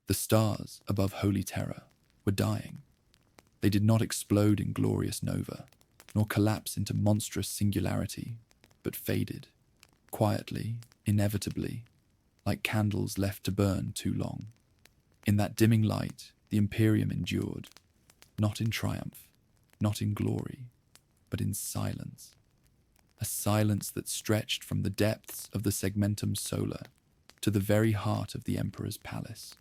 The stars above Holy Terror were dying. They did not explode in glorious nova, nor collapse into monstrous singularity, but faded, quietly, inevitably, like candles left to burn too long. In that dimming light, the Imperium endured, not in triumph, not in glory, but in silence. A silence that stretched from the depths of the segmentum solar to the very heart of the Emperor's palace,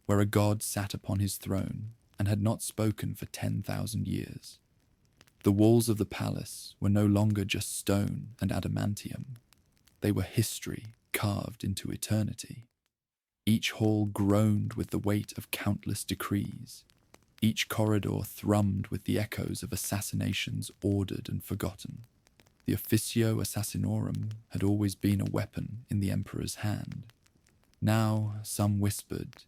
where a god sat upon his throne and had not spoken for 10,000 years. The walls of the palace were no longer just stone and adamantium. They were history carved into eternity. Each hall groaned with the weight of countless decrees. Each corridor thrummed with the echoes of assassinations ordered and forgotten. The Officio Assassinorum had always been a weapon in the Emperor's hand. Now, some whispered,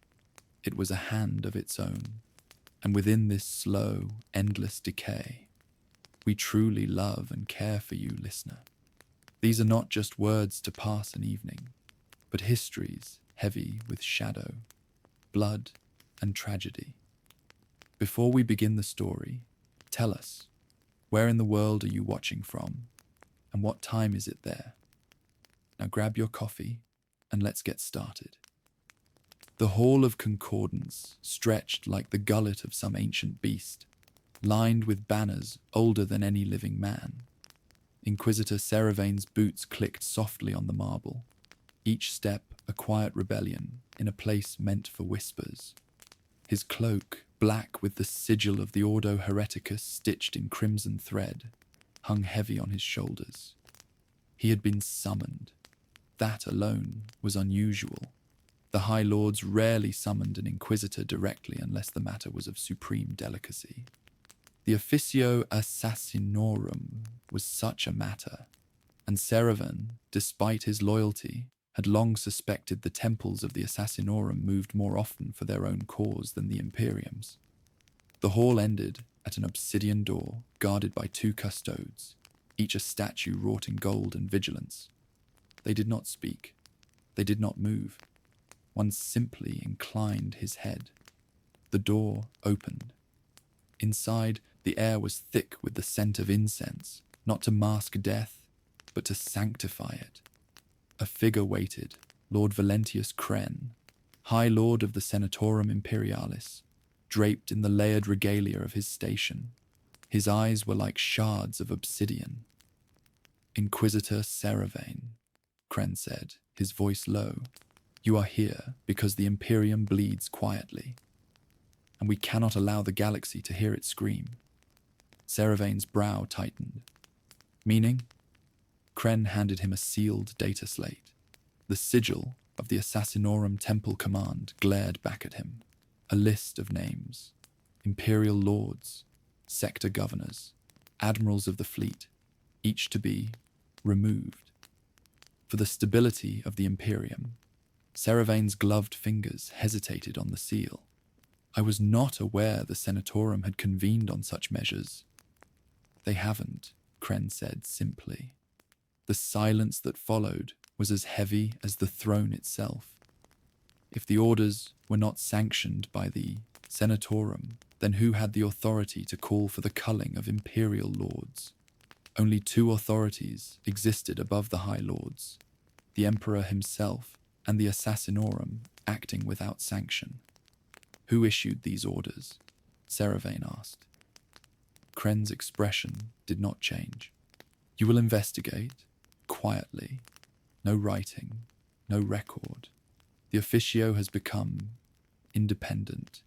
it was a hand of its own. And within this slow, endless decay, we truly love and care for you, listener. These are not just words to pass an evening, but histories heavy with shadow, blood, and tragedy. Before we begin the story, tell us, where in the world are you watching from, and what time is it there? Now grab your coffee, and let's get started. The Hall of Concordance stretched like the gullet of some ancient beast, lined with banners older than any living man. Inquisitor Seravain's boots clicked softly on the marble, each step a quiet rebellion in a place meant for whispers. His cloak, black with the sigil of the Ordo Hereticus stitched in crimson thread, hung heavy on his shoulders. He had been summoned. That alone was unusual. The High Lords rarely summoned an inquisitor directly unless the matter was of supreme delicacy. The Officio Assassinorum was such a matter, and Seravain, despite his loyalty, had long suspected the temples of the Assassinorum moved more often for their own cause than the Imperium's. The hall ended at an obsidian door guarded by 2 custodes, each a statue wrought in gold and vigilance. They did not speak. They did not move. One simply inclined his head. The door opened. Inside, the air was thick with the scent of incense, not to mask death, but to sanctify it. A figure waited, Lord Valentius Kren, High Lord of the Senatorum Imperialis, draped in the layered regalia of his station. His eyes were like shards of obsidian. Inquisitor Seravain, Kren said, his voice low. You are here because the Imperium bleeds quietly, and we cannot allow the galaxy to hear it scream. Seravain's brow tightened. Meaning? Kren handed him a sealed data slate. The sigil of the Assassinorum Temple Command glared back at him. A list of names. Imperial lords, sector governors, admirals of the fleet, each to be removed. For the stability of the Imperium, Seravain's gloved fingers hesitated on the seal. I was not aware the Senatorum had convened on such measures. They haven't, Kren said simply. The silence that followed was as heavy as the throne itself. If the orders were not sanctioned by the Senatorum, then who had the authority to call for the culling of imperial lords? Only 2 authorities existed above the High Lords, the Emperor himself and the Assassinorum acting without sanction. Who issued these orders? Seravain asked. Kren's expression did not change. You will investigate, quietly. No writing, no record. The Officio has become independent,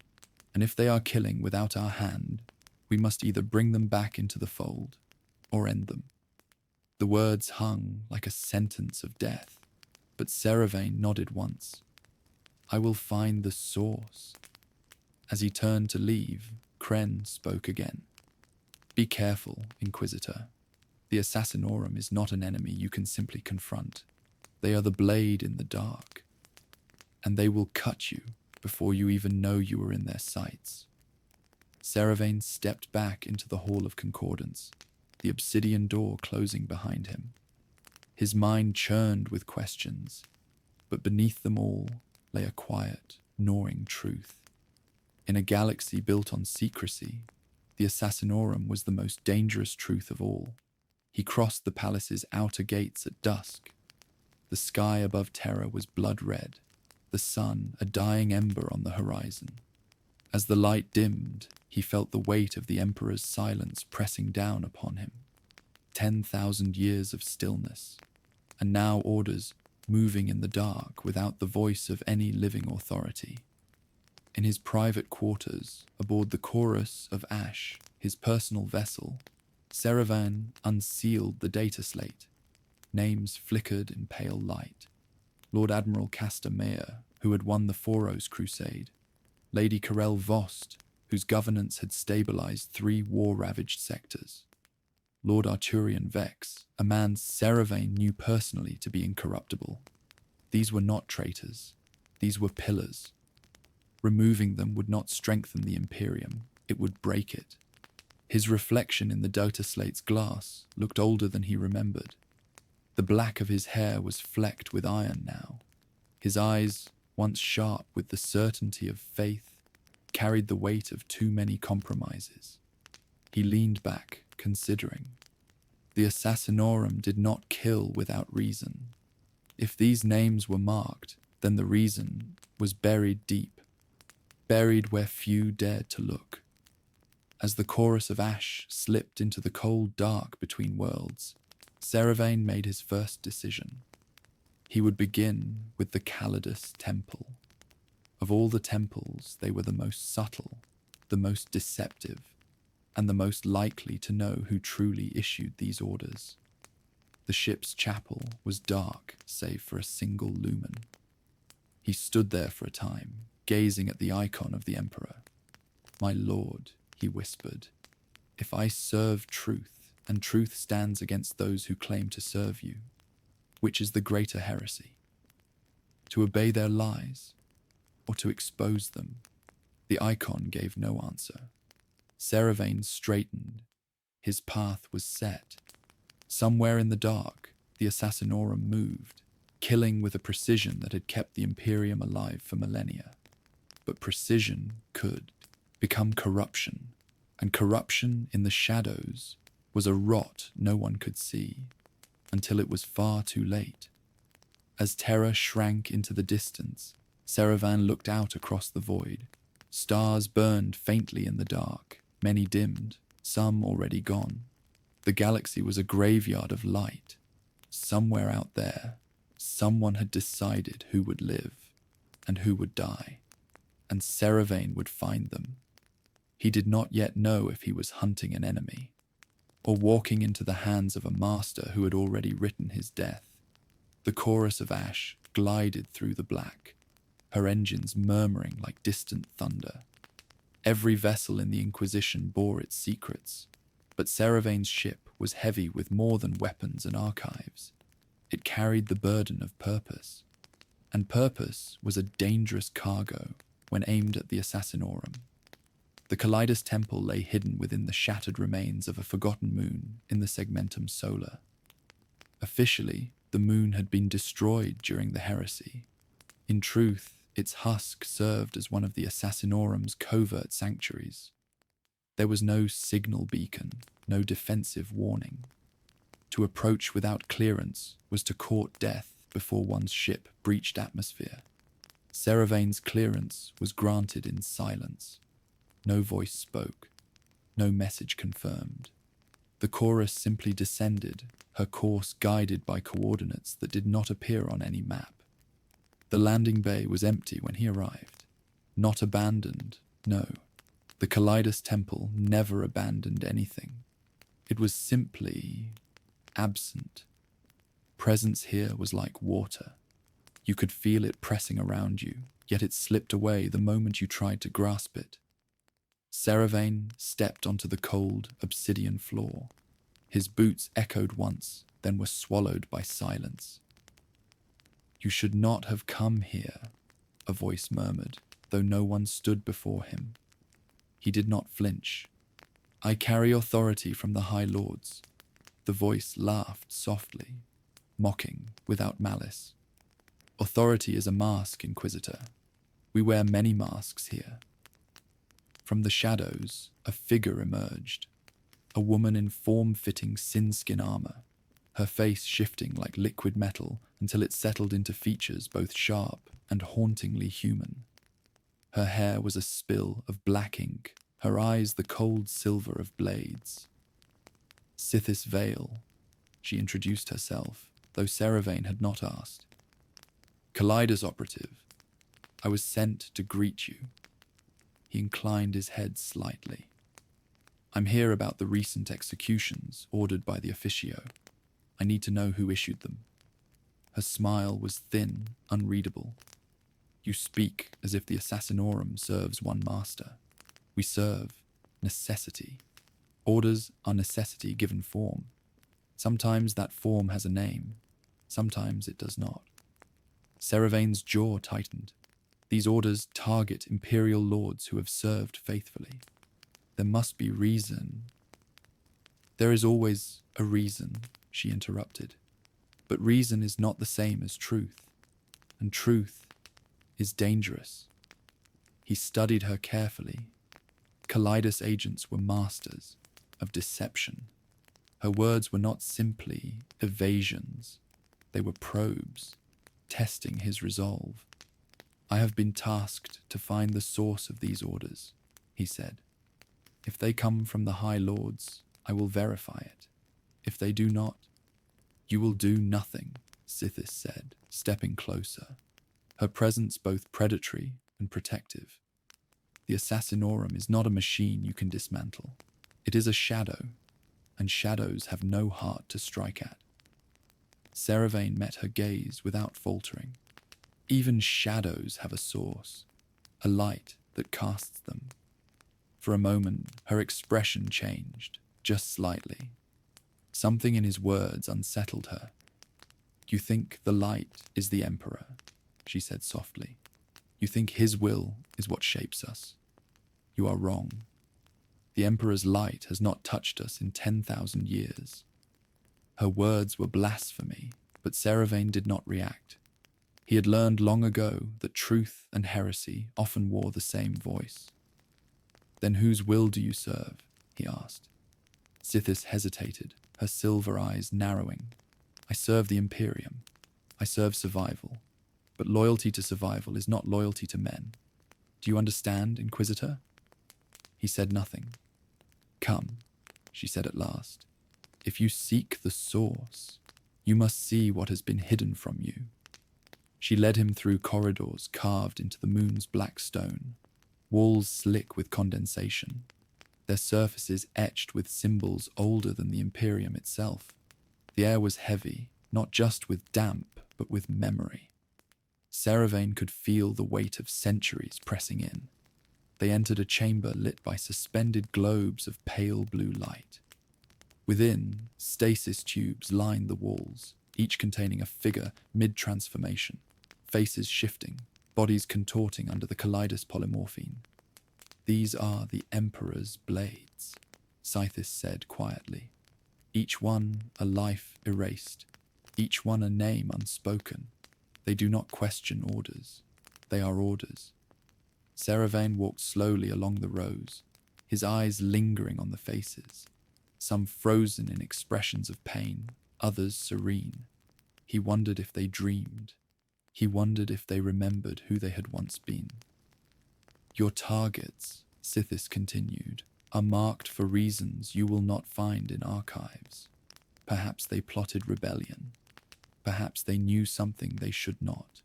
and if they are killing without our hand, we must either bring them back into the fold or end them. The words hung like a sentence of death, but Seravain nodded once. I will find the source. As he turned to leave, Kren spoke again. Be careful, Inquisitor. The Assassinorum is not an enemy you can simply confront. They are the blade in the dark, and they will cut you before you even know you are in their sights. Seravain stepped back into the Hall of Concordance, the obsidian door closing behind him. His mind churned with questions, but beneath them all lay a quiet, gnawing truth. In a galaxy built on secrecy, the Assassinorum was the most dangerous truth of all. He crossed the palace's outer gates at dusk. The sky above Terra was blood red, the sun a dying ember on the horizon. As the light dimmed, he felt the weight of the Emperor's silence pressing down upon him. 10,000 years of stillness, and now orders moving in the dark without the voice of any living authority. In his private quarters, aboard the Chorus of Ash, his personal vessel, Seravan unsealed the data slate. Names flickered in pale light. Lord Admiral Castor Mayer, who had won the Foros Crusade. Lady Karel Vost, whose governance had stabilized 3 war-ravaged sectors. Lord Arturian Vex, a man Seravan knew personally to be incorruptible. These were not traitors. These were pillars. Removing them would not strengthen the Imperium. It would break it. His reflection in the data slate's glass looked older than he remembered. The black of his hair was flecked with iron now. His eyes, once sharp with the certainty of faith, carried the weight of too many compromises. He leaned back, considering. The Assassinorum did not kill without reason. If these names were marked, then the reason was buried deep, buried where few dared to look. As the Chorus of Ash slipped into the cold dark between worlds, Seravan made his first decision. He would begin with the Calidus Temple. Of all the temples, they were the most subtle, the most deceptive, and the most likely to know who truly issued these orders. The ship's chapel was dark save for a single lumen. He stood there for a time, gazing at the icon of the Emperor. "My lord," he whispered, "if I serve truth, and truth stands against those who claim to serve you, which is the greater heresy? To obey their lies, or to expose them?" The icon gave no answer. Seravan straightened. His path was set. Somewhere in the dark, the Assassinorum moved, killing with a precision that had kept the Imperium alive for millennia. But precision could become corruption, and corruption in the shadows was a rot no one could see, until it was far too late. As terror shrank into the distance, Seravan looked out across the void. Stars burned faintly in the dark, many dimmed, some already gone. The galaxy was a graveyard of light. Somewhere out there, someone had decided who would live and who would die, and Seravan would find them. He did not yet know if he was hunting an enemy, or walking into the hands of a master who had already written his death. The Chorus of Ash glided through the black, her engines murmuring like distant thunder. Every vessel in the Inquisition bore its secrets, but Seravan's ship was heavy with more than weapons and archives. It carried the burden of purpose, and purpose was a dangerous cargo when aimed at the Assassinorum. The Calidus Temple lay hidden within the shattered remains of a forgotten moon in the Segmentum Solar. Officially, the moon had been destroyed during the heresy. In truth, its husk served as one of the Assassinorum's covert sanctuaries. There was no signal beacon, no defensive warning. To approach without clearance was to court death before one's ship breached atmosphere. Seravan's clearance was granted in silence. No voice spoke, no message confirmed. The Chorus simply descended, her course guided by coordinates that did not appear on any map. The landing bay was empty when he arrived. Not abandoned, no. The Calidus Temple never abandoned anything. It was simply absent. Presence here was like water. You could feel it pressing around you, yet it slipped away the moment you tried to grasp it. Seravan stepped onto the cold, obsidian floor. His boots echoed once, then were swallowed by silence. "You should not have come here," a voice murmured, though no one stood before him. He did not flinch. "I carry authority from the High Lords." The voice laughed softly, mocking without malice. "Authority is a mask, Inquisitor. We wear many masks here. From the shadows, a figure emerged, a woman in form-fitting sin-skin armor, her face shifting like liquid metal until it settled into features both sharp and hauntingly human. Her hair was a spill of black ink, her eyes the cold silver of blades. Sithis Vale, she introduced herself, though Seravain had not asked. Kaleidos operative, I was sent to greet you. He inclined his head slightly. I'm here about the recent executions ordered by the Officio. I need to know who issued them. Her smile was thin, unreadable. You speak as if the Assassinorum serves one master. We serve necessity. Orders are necessity given form. Sometimes that form has a name, sometimes it does not. Seravain's jaw tightened. These orders target Imperial lords who have served faithfully. There must be reason. There is always a reason, she interrupted. But reason is not the same as truth, and truth is dangerous. He studied her carefully. Kaleidos agents were masters of deception. Her words were not simply evasions. They were probes, testing his resolve. I have been tasked to find the source of these orders, he said. If they come from the High Lords, I will verify it. If they do not, you will do nothing, Sithis said, stepping closer, her presence both predatory and protective. The Assassinorum is not a machine you can dismantle. It is a shadow, and shadows have no heart to strike at. Seravain met her gaze without faltering. Even shadows have a source, a light that casts them. For a moment, her expression changed, just slightly. Something in his words unsettled her. You think the light is the Emperor, she said softly. You think his will is what shapes us. You are wrong. The Emperor's light has not touched us in 10,000 years. Her words were blasphemy, but Seravain did not react. He had learned long ago that truth and heresy often wore the same voice. Then whose will do you serve? He asked. Sithis hesitated, her silver eyes narrowing. I serve the Imperium. I serve survival. But loyalty to survival is not loyalty to men. Do you understand, Inquisitor? He said nothing. Come, she said at last. If you seek the source, you must see what has been hidden from you. She led him through corridors carved into the moon's black stone, walls slick with condensation, their surfaces etched with symbols older than the Imperium itself. The air was heavy, not just with damp, but with memory. Seravain could feel the weight of centuries pressing in. They entered a chamber lit by suspended globes of pale blue light. Within, stasis tubes lined the walls, each containing a figure mid-transformation, faces shifting, bodies contorting under the Kaleidos polymorphine. These are the Emperor's blades, Sithis said quietly. Each one a life erased, each one a name unspoken. They do not question orders. They are orders. Seravain walked slowly along the rows, his eyes lingering on the faces, some frozen in expressions of pain, others serene. He wondered if they dreamed. He wondered if they remembered who they had once been. Your targets, Sithis continued, are marked for reasons you will not find in archives. Perhaps they plotted rebellion. Perhaps they knew something they should not.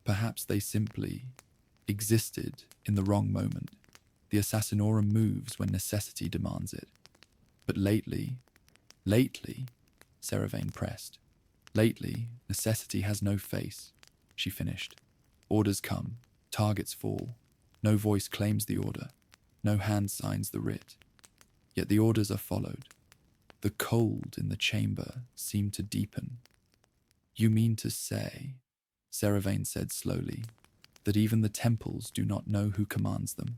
Perhaps they simply existed in the wrong moment. The Assassinorum moves when necessity demands it. But lately, Seravain pressed. Lately, necessity has no face, she finished. Orders come, targets fall. No voice claims the order. No hand signs the writ. Yet the orders are followed. The cold in the chamber seemed to deepen. You mean to say, Seravain said slowly, that even the temples do not know who commands them?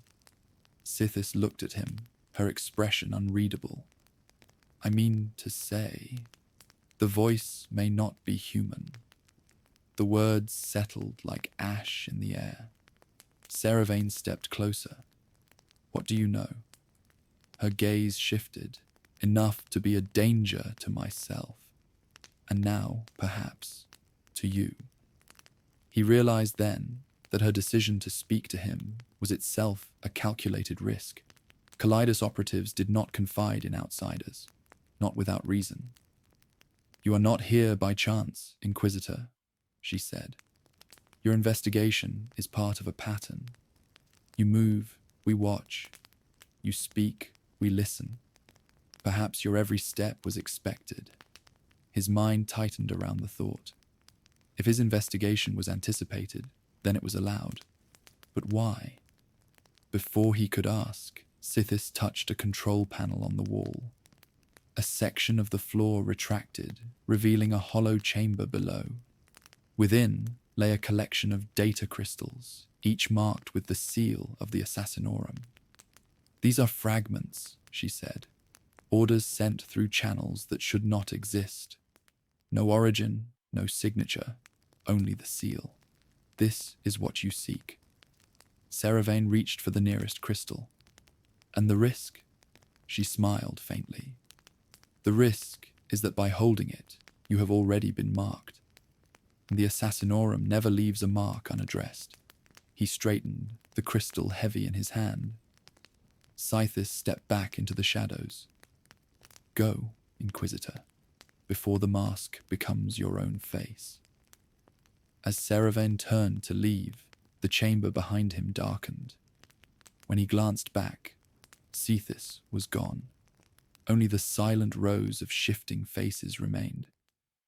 Sithis looked at him, her expression unreadable. I mean to say, the voice may not be human. The words settled like ash in the air. Saravain stepped closer. What do you know? Her gaze shifted, enough to be a danger to myself, and now, perhaps, to you. He realized then that her decision to speak to him was itself a calculated risk. Kaleidus operatives did not confide in outsiders, not without reason. You are not here by chance, Inquisitor, she said. Your investigation is part of a pattern. You move, we watch. You speak, we listen. Perhaps your every step was expected. His mind tightened around the thought. If his investigation was anticipated, then it was allowed. But why? Before he could ask, Sithis touched a control panel on the wall. A section of the floor retracted, revealing a hollow chamber below. Within lay a collection of data crystals, each marked with the seal of the Assassinorum. These are fragments, she said. Orders sent through channels that should not exist. No origin, no signature, only the seal. This is what you seek. Saravain reached for the nearest crystal. And the risk? She smiled faintly. The risk is that by holding it, you have already been marked. And the Assassinorum never leaves a mark unaddressed. He straightened, the crystal heavy in his hand. Sithis stepped back into the shadows. Go, Inquisitor, before the mask becomes your own face. As Saravain turned to leave, the chamber behind him darkened. When he glanced back, Sithis was gone. Only the silent rows of shifting faces remained,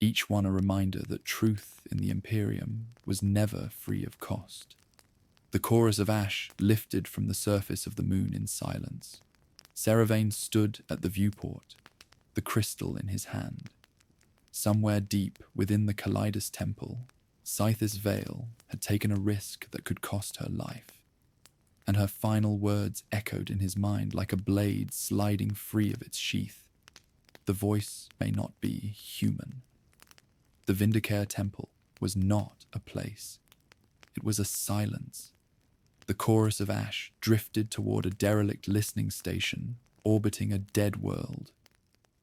each one a reminder that truth in the Imperium was never free of cost. The chorus of ash lifted from the surface of the moon in silence. Saravain stood at the viewport, the crystal in his hand. Somewhere deep within the Kaleidus temple, Sithis Veil had taken a risk that could cost her life. And her final words echoed in his mind like a blade sliding free of its sheath. The voice may not be human. The Vindicare Temple was not a place. It was a silence. The chorus of ash drifted toward a derelict listening station orbiting a dead world.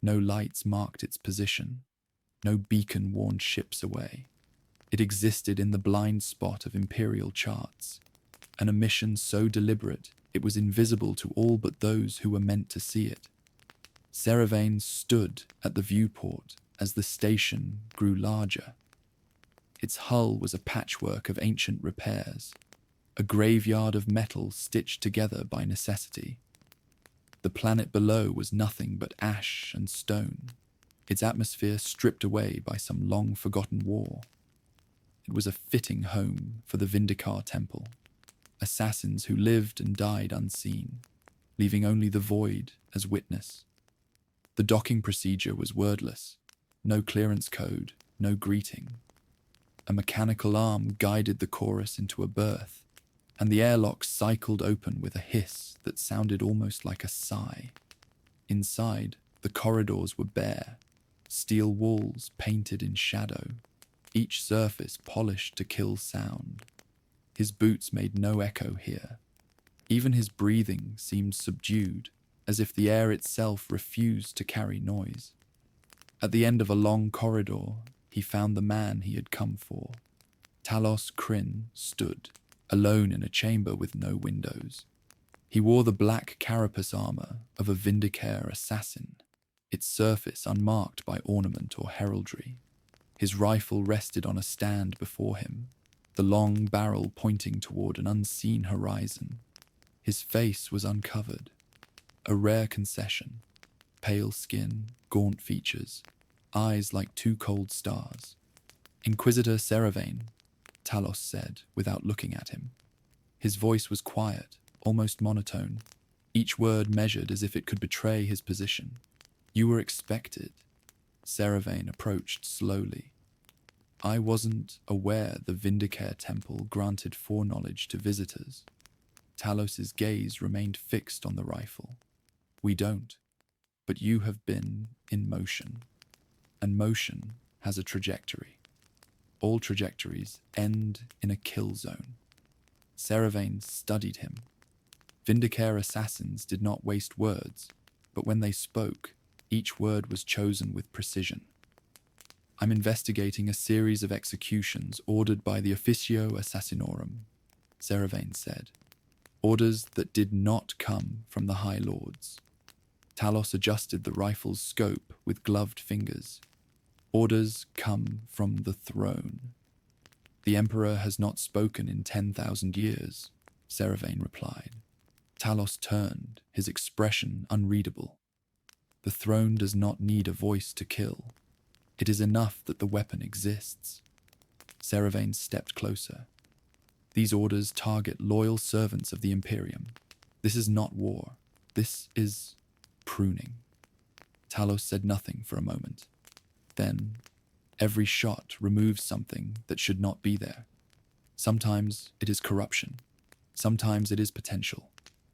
No lights marked its position. No beacon warned ships away. It existed in the blind spot of Imperial charts, and a mission so deliberate it was invisible to all but those who were meant to see it. Saravain stood at the viewport as the station grew larger. Its hull was a patchwork of ancient repairs, a graveyard of metal stitched together by necessity. The planet below was nothing but ash and stone, its atmosphere stripped away by some long-forgotten war. It was a fitting home for the Vindicare Temple, assassins who lived and died unseen, leaving only the void as witness. The docking procedure was wordless, no clearance code, no greeting. A mechanical arm guided the chorus into a berth, and the airlock cycled open with a hiss that sounded almost like a sigh. Inside, the corridors were bare, steel walls painted in shadow, each surface polished to kill sound. His boots made no echo here. Even his breathing seemed subdued, as if the air itself refused to carry noise. At the end of a long corridor, he found the man he had come for. Talos Kryn stood, alone in a chamber with no windows. He wore the black carapace armor of a Vindicare assassin, its surface unmarked by ornament or heraldry. His rifle rested on a stand before him, the long barrel pointing toward an unseen horizon. His face was uncovered, a rare concession. Pale skin, gaunt features, eyes like two cold stars. Inquisitor Saravain, Talos said without looking at him. His voice was quiet, almost monotone, each word measured as if it could betray his position. You were expected. Saravain approached slowly. I wasn't aware the Vindicare Temple granted foreknowledge to visitors. Talos's gaze remained fixed on the rifle. We don't, but you have been in motion, and motion has a trajectory. All trajectories end in a kill zone. Seravain studied him. Vindicare assassins did not waste words, but when they spoke, each word was chosen with precision. I'm investigating a series of executions ordered by the Officio Assassinorum, Seravain said. Orders that did not come from the High Lords. Talos adjusted the rifle's scope with gloved fingers. Orders come from the throne. The Emperor has not spoken in 10,000 years, Seravain replied. Talos turned, his expression unreadable. The throne does not need a voice to kill. It is enough that the weapon exists. Seravain stepped closer. These orders target loyal servants of the Imperium. This is not war. This is pruning. Talos said nothing for a moment. Then, every shot removes something that should not be there. Sometimes it is corruption. Sometimes it is potential.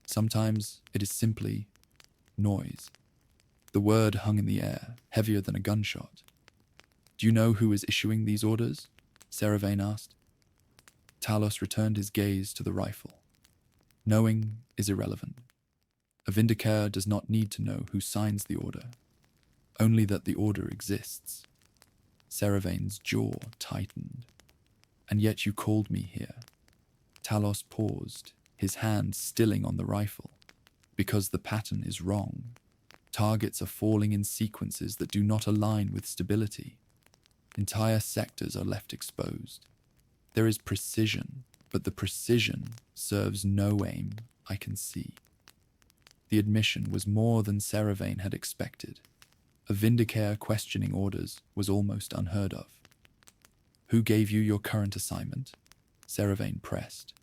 Sometimes it is simply noise. The word hung in the air, heavier than a gunshot. Do you know who is issuing these orders? Seravain asked. Talos returned his gaze to the rifle. Knowing is irrelevant. A Vindicare does not need to know who signs the order, only that the order exists. Seravain's jaw tightened. And yet you called me here. Talos paused, his hand stilling on the rifle. Because the pattern is wrong. Targets are falling in sequences that do not align with stability. Entire sectors are left exposed. There is precision, but the precision serves no aim I can see. The admission was more than Seravain had expected. A Vindicare questioning orders was almost unheard of. Who gave you your current assignment? Seravain pressed.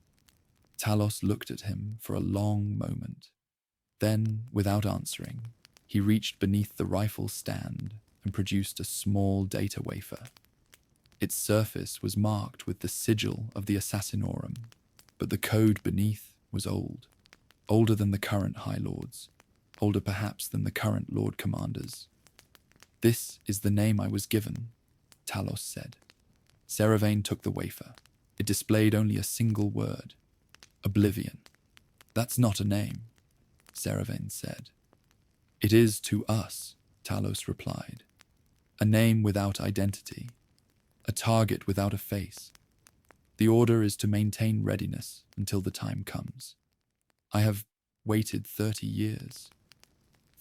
Talos looked at him for a long moment. Then, without answering, he reached beneath the rifle stand and produced a small data wafer. Its surface was marked with the sigil of the Assassinorum, but the code beneath was old. Older than the current High Lords, older perhaps than the current Lord Commanders. This is the name I was given, Talos said. Seravain took the wafer. It displayed only a single word. Oblivion. That's not a name, Seravain said. It is to us, Talos replied. A name without identity. A target without a face. The order is to maintain readiness until the time comes. I have waited 30 years.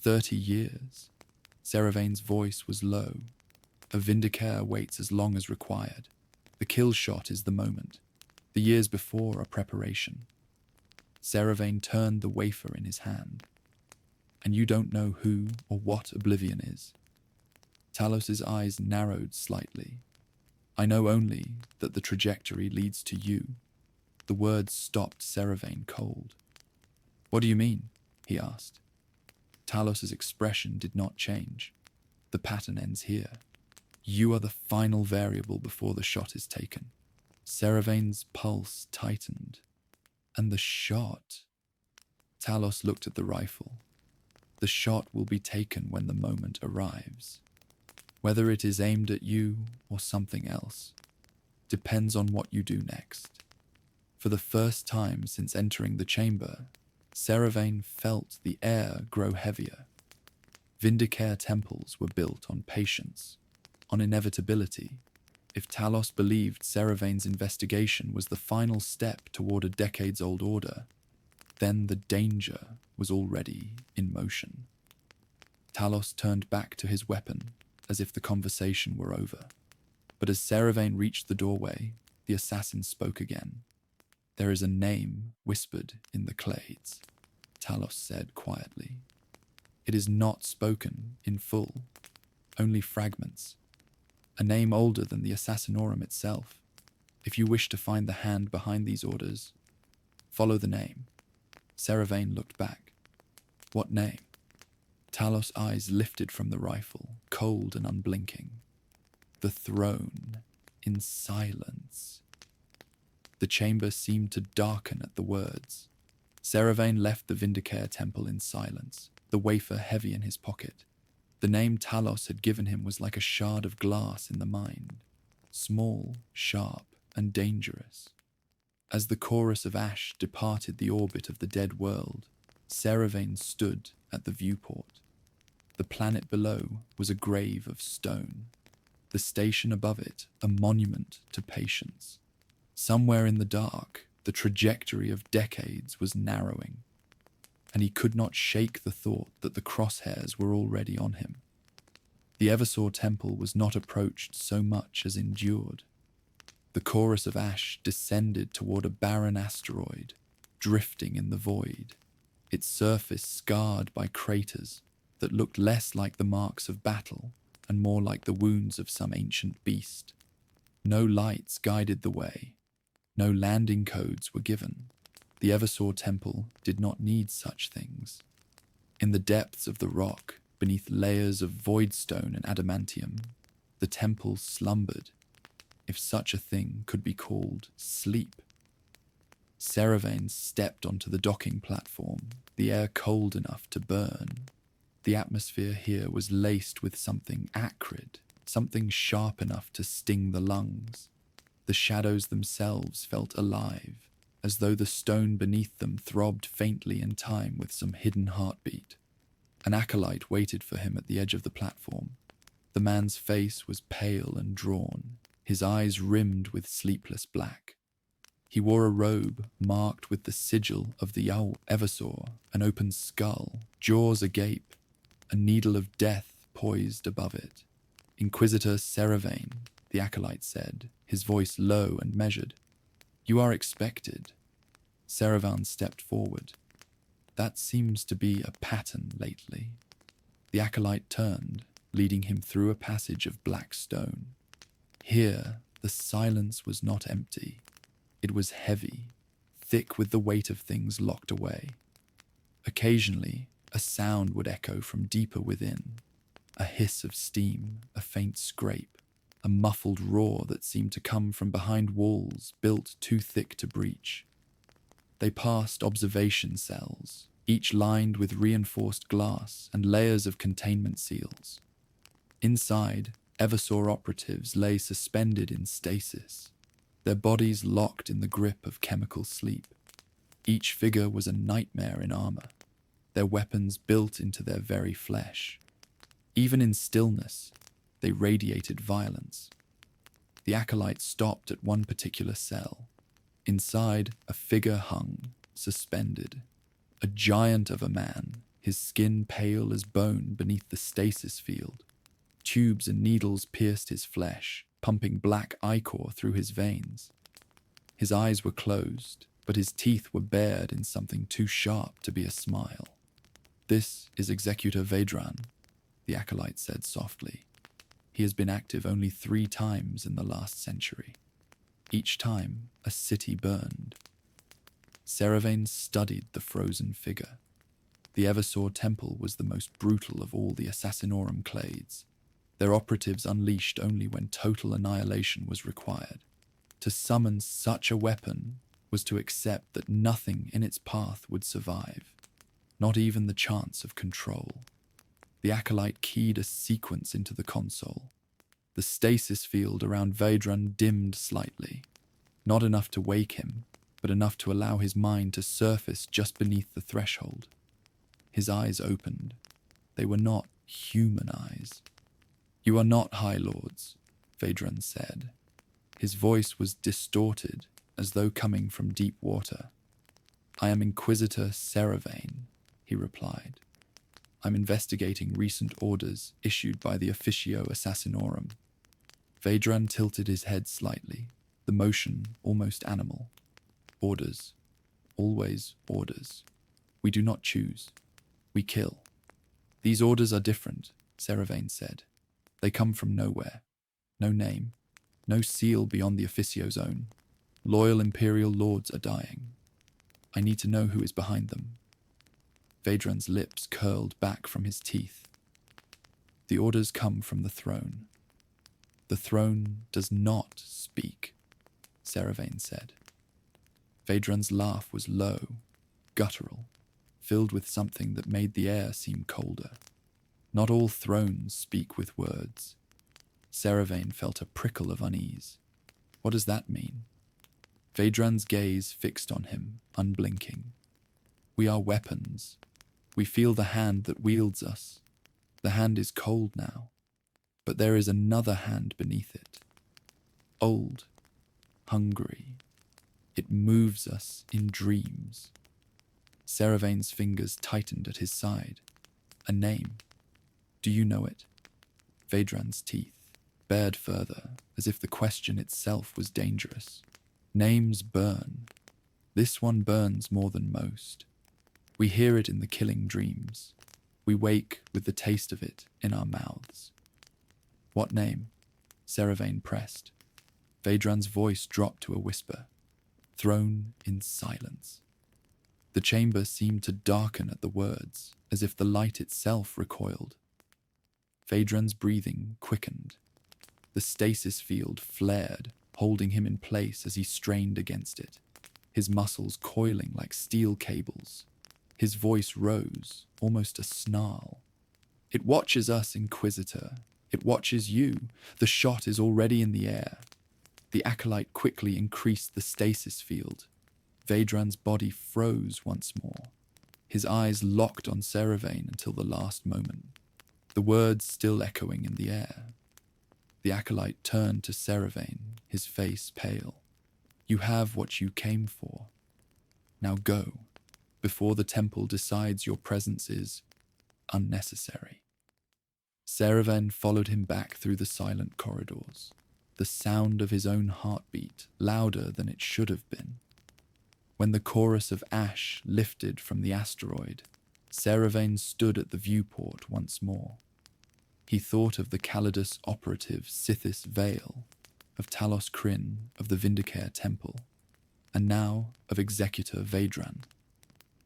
30 years. Seravain's voice was low. A Vindicare waits as long as required. The kill shot is the moment. The years before are preparation. Seravain turned the wafer in his hand. And you don't know who or what Oblivion is. Talos's eyes narrowed slightly. I know only that the trajectory leads to you. The words stopped Seravain cold. What do you mean? He asked. Talos's expression did not change. The pattern ends here. You are the final variable before the shot is taken. Seravain's pulse tightened. And the shot... Talos looked at the rifle. The shot will be taken when the moment arrives. Whether it is aimed at you or something else, depends on what you do next. For the first time since entering the chamber, Seravain felt the air grow heavier. Vindicare temples were built on patience, on inevitability. If Talos believed Seravain's investigation was the final step toward a decades-old order, then the danger was already in motion. Talos turned back to his weapon, as if the conversation were over. But as Seravain reached the doorway, the assassin spoke again. There is a name whispered in the clades, Talos said quietly. It is not spoken in full, only fragments. A name older than the Assassinorum itself. If you wish to find the hand behind these orders, follow the name. Seravain looked back. What name? Talos' eyes lifted from the rifle, cold and unblinking. The throne, in silence. The chamber seemed to darken at the words. Seravain left the Vindicare temple in silence, the wafer heavy in his pocket. The name Talos had given him was like a shard of glass in the mind, small, sharp, and dangerous. As the chorus of ash departed the orbit of the dead world, Seravain stood at the viewport. The planet below was a grave of stone, the station above it a monument to patience. Somewhere in the dark, the trajectory of decades was narrowing, and he could not shake the thought that the crosshairs were already on him. The Eversaw Temple was not approached so much as endured. The chorus of ash descended toward a barren asteroid, drifting in the void, its surface scarred by craters that looked less like the marks of battle and more like the wounds of some ancient beast. No lights guided the way. No landing codes were given. The Eversaw Temple did not need such things. In the depths of the rock, beneath layers of voidstone and adamantium, the temple slumbered, if such a thing could be called sleep. Seravain stepped onto the docking platform, the air cold enough to burn. The atmosphere here was laced with something acrid, something sharp enough to sting the lungs. The shadows themselves felt alive, as though the stone beneath them throbbed faintly in time with some hidden heartbeat. An acolyte waited for him at the edge of the platform. The man's face was pale and drawn, his eyes rimmed with sleepless black. He wore a robe marked with the sigil of the Yowl Eversaw, an open skull, jaws agape, a needle of death poised above it. "Inquisitor Seravain," the acolyte said, his voice low and measured. "You are expected." Seravain stepped forward. "That seems to be a pattern lately." The acolyte turned, leading him through a passage of black stone. Here, the silence was not empty. It was heavy, thick with the weight of things locked away. Occasionally, a sound would echo from deeper within, a hiss of steam, a faint scrape, a muffled roar that seemed to come from behind walls built too thick to breach. They passed observation cells, each lined with reinforced glass and layers of containment seals. Inside, Eversaw operatives lay suspended in stasis, their bodies locked in the grip of chemical sleep. Each figure was a nightmare in armor, their weapons built into their very flesh. Even in stillness, they radiated violence. The acolyte stopped at one particular cell. Inside, a figure hung, suspended. A giant of a man, his skin pale as bone beneath the stasis field. Tubes and needles pierced his flesh, pumping black ichor through his veins. His eyes were closed, but his teeth were bared in something too sharp to be a smile. "This is Executor Vedran," the acolyte said softly. "He has been active only 3 times in the last century. Each time, a city burned." Seravain studied the frozen figure. The Eversaw Temple was the most brutal of all the Assassinorum clades, their operatives unleashed only when total annihilation was required. To summon such a weapon was to accept that nothing in its path would survive, not even the chance of control. The acolyte keyed a sequence into the console. The stasis field around Vedran dimmed slightly, not enough to wake him, but enough to allow his mind to surface just beneath the threshold. His eyes opened. They were not human eyes. "You are not High Lords," Vedran said. His voice was distorted, as though coming from deep water. "I am Inquisitor Seravain," he replied. "I'm investigating recent orders issued by the Officio Assassinorum." Vedran tilted his head slightly, the motion almost animal. "Orders. Always orders. We do not choose. We kill." "These orders are different," Seravain said. "They come from nowhere. No name. No seal beyond the Officio's own. Loyal Imperial Lords are dying. I need to know who is behind them." Vedran's lips curled back from his teeth. "The orders come from the throne." "The throne does not speak," Seravain said. Vedran's laugh was low, guttural, filled with something that made the air seem colder. "Not all thrones speak with words." Seravain felt a prickle of unease. "What does that mean?" Vaedran's gaze fixed on him, unblinking. We are weapons. We feel the hand that wields us. The hand is cold now, but there is another hand beneath it. Old, hungry. It moves us in dreams. Seravain's fingers tightened at his side. A name. Do you know it? Vaedran's teeth bared further, as if the question itself was dangerous. Names burn. This one burns more than most. We hear it in the killing dreams. We wake with the taste of it in our mouths. What name? Seravain pressed. Vaedran's voice dropped to a whisper, thrown in silence. The chamber seemed to darken at the words, as if the light itself recoiled. Vaedran's breathing quickened. The stasis field flared, holding him in place as he strained against it, his muscles coiling like steel cables. His voice rose, almost a snarl. It watches us, Inquisitor. It watches you. The shot is already in the air. The acolyte quickly increased the stasis field. Vaedran's body froze once more. His eyes locked on Seravain until the last moment, the words still echoing in the air. The acolyte turned to Seravain, his face pale. You have what you came for. Now go, before the temple decides your presence is unnecessary. Seravain followed him back through the silent corridors, the sound of his own heartbeat louder than it should have been. When the chorus of ash lifted from the asteroid, Seravain stood at the viewport once more. He thought of the Calidus operative Sithis Vale, of Talos Kryn, of the Vindicare Temple, and now of Executor Vaedran.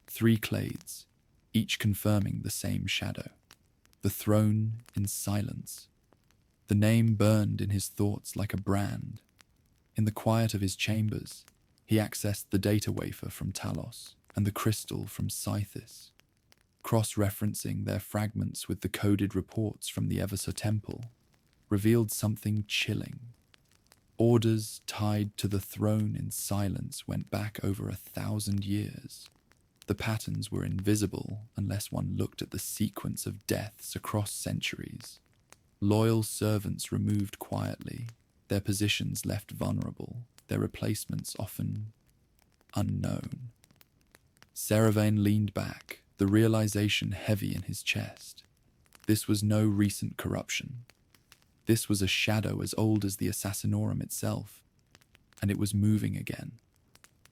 3 clades, each confirming the same shadow. The throne in silence. The name burned in his thoughts like a brand. In the quiet of his chambers, he accessed the data wafer from Talos and the crystal from Scythis, cross-referencing their fragments with the coded reports from the Eversa Temple, revealed something chilling. Orders tied to the throne in silence went back over 1,000 years. The patterns were invisible unless one looked at the sequence of deaths across centuries. Loyal servants removed quietly, their positions left vulnerable, their replacements often unknown. Seravain leaned back, the realization heavy in his chest. This was no recent corruption. This was a shadow as old as the Assassinorum itself, and it was moving again.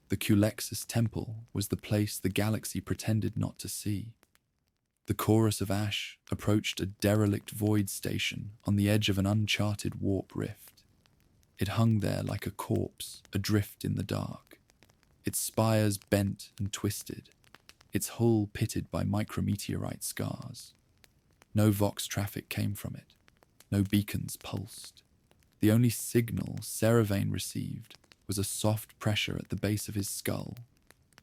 The Culexus Temple was the place the galaxy pretended not to see. The chorus of ash approached a derelict void station on the edge of an uncharted warp rift. It hung there like a corpse, adrift in the dark, its spires bent and twisted, its hull pitted by micrometeorite scars. No Vox traffic came from it. No beacons pulsed. The only signal Seravain received was a soft pressure at the base of his skull,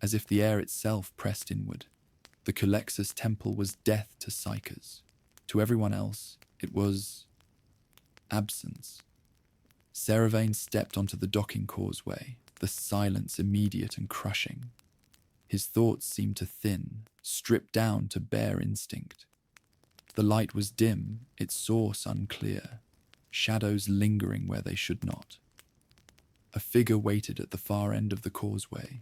as if the air itself pressed inward. The Culexus Temple was death to psychers. To everyone else, it was absence. Seravain stepped onto the docking causeway, the silence immediate and crushing. His thoughts seemed to thin, stripped down to bare instinct. The light was dim, its source unclear, shadows lingering where they should not. A figure waited at the far end of the causeway,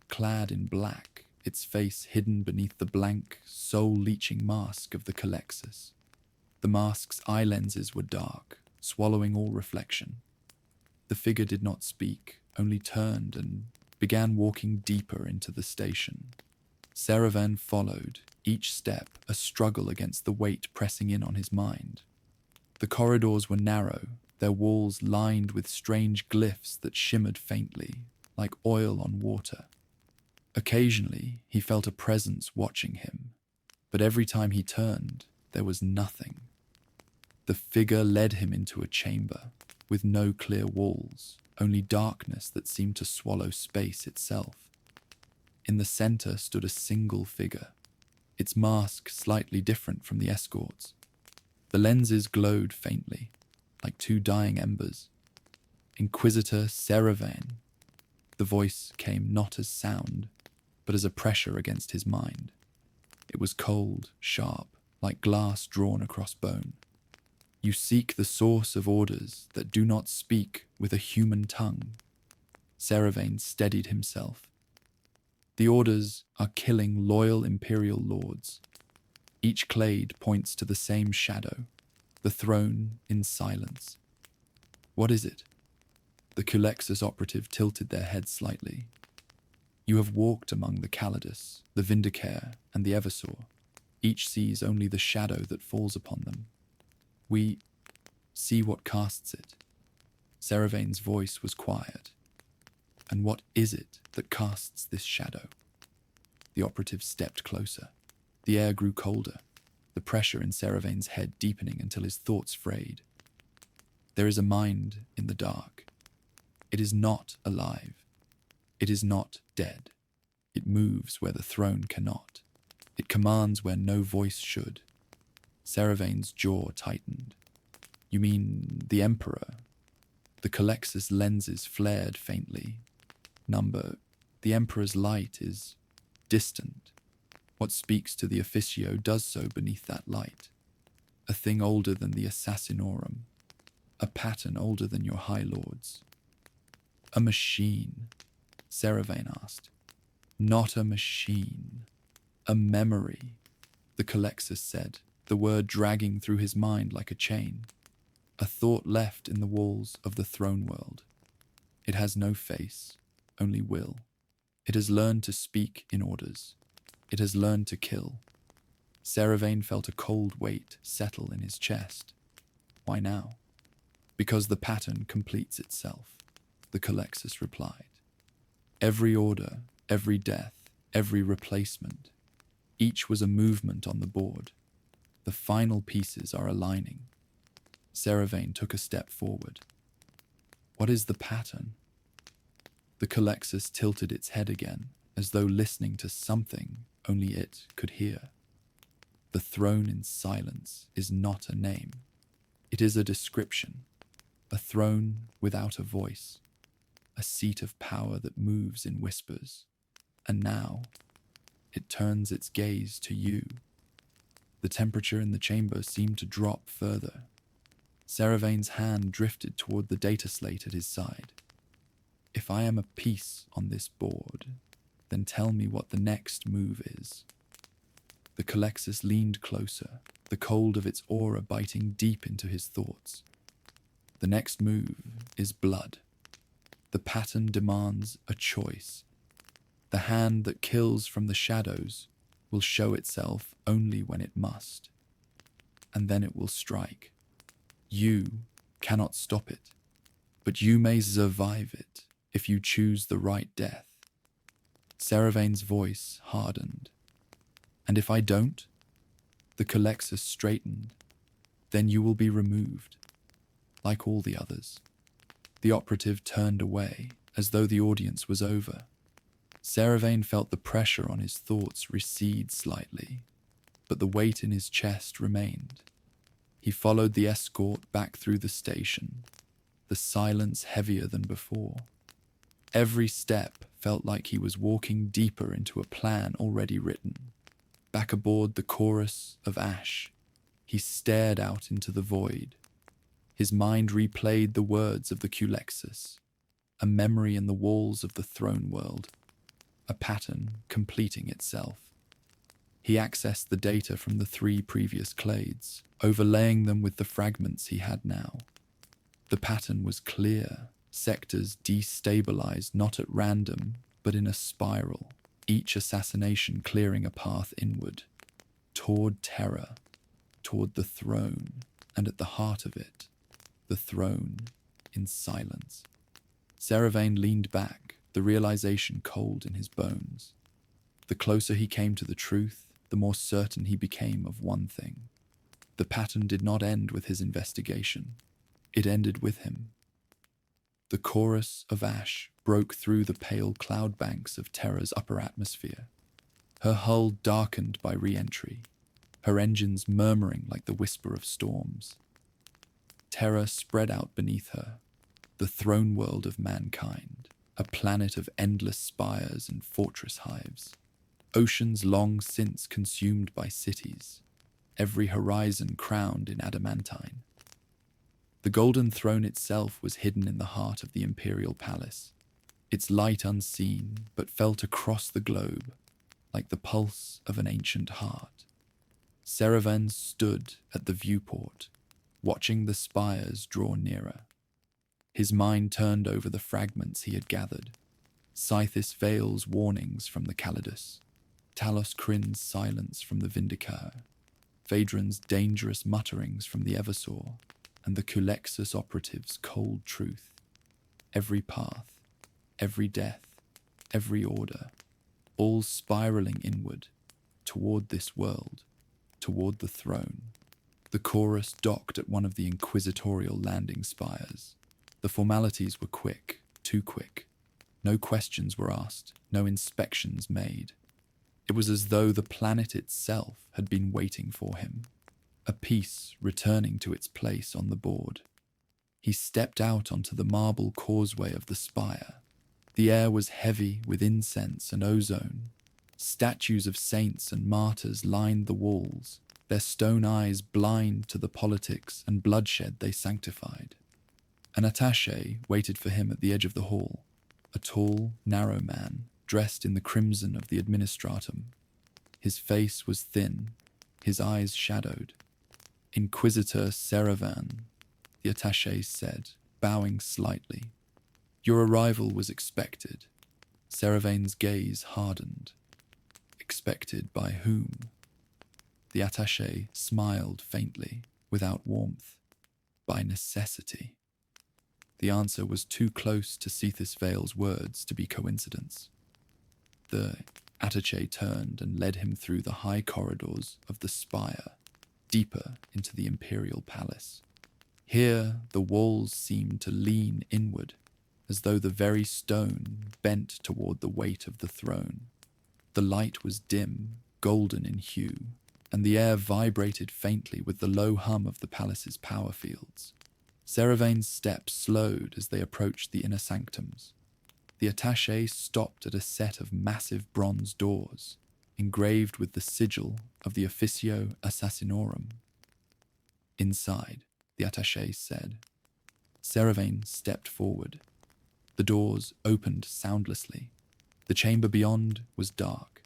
clad in black, its face hidden beneath the blank, soul-leeching mask of the Culexus. The mask's eye lenses were dark, swallowing all reflection. The figure did not speak, only turned and began walking deeper into the station. Seravain followed, each step a struggle against the weight pressing in on his mind. The corridors were narrow, their walls lined with strange glyphs that shimmered faintly, like oil on water. Occasionally, he felt a presence watching him, but every time he turned, there was nothing. The figure led him into a chamber, with no clear walls, only darkness that seemed to swallow space itself. In the center stood a single figure, its mask slightly different from the escort's. The lenses glowed faintly, like 2 dying embers. Inquisitor Seravain. The voice came not as sound, but as a pressure against his mind. It was cold, sharp, like glass drawn across bone. You seek the source of orders that do not speak with a human tongue. Seravain steadied himself. The orders are killing loyal imperial lords. Each clade points to the same shadow, the throne in silence. What is it? The Culexus operative tilted their heads slightly. You have walked among the Calidus, the Vindicare, and the Eversor. Each sees only the shadow that falls upon them. We see what casts it. Seravain's voice was quiet. And what is it that casts this shadow? The operative stepped closer. The air grew colder, the pressure in Seravain's head deepening until his thoughts frayed. There is a mind in the dark. It is not alive. It is not dead. It moves where the throne cannot. It commands where no voice should. Seravain's jaw tightened. You mean the Emperor? The Culexus lenses flared faintly. The Emperor's light is distant. What speaks to the Officio does so beneath that light. A thing older than the Assassinorum. A pattern older than your High Lords. A machine, Seravain asked. Not a machine. A memory, the Culexus said, the word dragging through his mind like a chain. A thought left in the walls of the throne world. It has no face, only will. It has learned to speak in orders. It has learned to kill. Seravain felt a cold weight settle in his chest. Why now? Because the pattern completes itself, the Culexus replied. Every order, every death, every replacement, each was a movement on the board. The final pieces are aligning. Seravain took a step forward. What is the pattern? The Culexus tilted its head again, as though listening to something only it could hear. The throne in silence is not a name. It is a description. A throne without a voice. A seat of power that moves in whispers. And now, it turns its gaze to you. The temperature in the chamber seemed to drop further. Seravain's hand drifted toward the data slate at his side. If I am a piece on this board, then tell me what the next move is. The Culexus leaned closer, the cold of its aura biting deep into his thoughts. The next move is blood. The pattern demands a choice. The hand that kills from the shadows will show itself only when it must. And then it will strike. You cannot stop it, but you may survive it if you choose the right death. Seravain's voice hardened. And if I don't? The Culexus straightened. Then you will be removed, like all the others. The operative turned away, as though the audience was over. Seravain felt the pressure on his thoughts recede slightly, but the weight in his chest remained. He followed the escort back through the station, the silence heavier than before. Every step felt like he was walking deeper into a plan already written. Back aboard the chorus of ash, he stared out into the void. His mind replayed the words of the Culexus, a memory in the walls of the throne world, a pattern completing itself. He accessed the data from the 3 previous clades, overlaying them with the fragments he had now. The pattern was clear, sectors destabilized not at random, but in a spiral, each assassination clearing a path inward, toward terror, toward the throne, and at the heart of it, the throne in silence. Seravain leaned back, the realization cold in his bones. The closer he came to the truth, the more certain he became of one thing. The pattern did not end with his investigation. It ended with him. The chorus of ash broke through the pale cloud banks of Terra's upper atmosphere. Her hull darkened by re-entry, her engines murmuring like the whisper of storms. Terra spread out beneath her, the throne world of mankind, a planet of endless spires and fortress hives, oceans long since consumed by cities, every horizon crowned in adamantine. The golden throne itself was hidden in the heart of the imperial palace, its light unseen but felt across the globe like the pulse of an ancient heart. Seravan stood at the viewport, watching the spires draw nearer. His mind turned over the fragments he had gathered. Scythis Vale's warnings from the Calidus, Talos Crin's silence from the Vindicar, Phaedron's dangerous mutterings from the Eversaw, and the Culexus operatives' cold truth. Every path, every death, every order, all spiraling inward, toward this world, toward the throne. The chorus docked at one of the inquisitorial landing spires. The formalities were quick, too quick. No questions were asked, no inspections made. It was as though the planet itself had been waiting for him, a piece returning to its place on the board. He stepped out onto the marble causeway of the spire. The air was heavy with incense and ozone. Statues of saints and martyrs lined the walls, their stone eyes blind to the politics and bloodshed they sanctified. An attaché waited for him at the edge of the hall, a tall, narrow man, dressed in the crimson of the administratum. His face was thin, his eyes shadowed. Inquisitor Seravan, the attaché said, bowing slightly. Your arrival was expected. Seravain's gaze hardened. Expected by whom? The attaché smiled faintly, without warmth. By necessity. The answer was too close to Scythis Vale's words to be coincidence. The attaché turned and led him through the high corridors of the spire, deeper into the imperial palace. Here the walls seemed to lean inward, as though the very stone bent toward the weight of the throne. The light was dim, golden in hue, and the air vibrated faintly with the low hum of the palace's power fields. Seravain's steps slowed as they approached the inner sanctums. The attaché stopped at a set of massive bronze doors, engraved with the sigil of the Officio Assassinorum. Inside, the attaché said. Seravain stepped forward. The doors opened soundlessly. The chamber beyond was dark.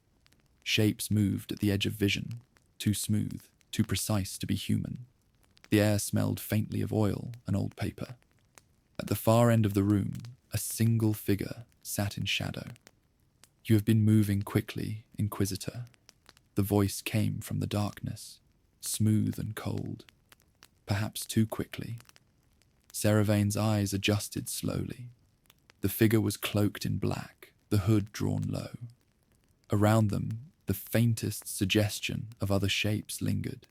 Shapes moved at the edge of vision, too smooth, too precise to be human. The air smelled faintly of oil and old paper. At the far end of the room, a single figure sat in shadow. You have been moving quickly, Inquisitor. The voice came from the darkness, smooth and cold. Perhaps too quickly. Seravain's eyes adjusted slowly. The figure was cloaked in black, the hood drawn low. Around them, the faintest suggestion of other shapes lingered.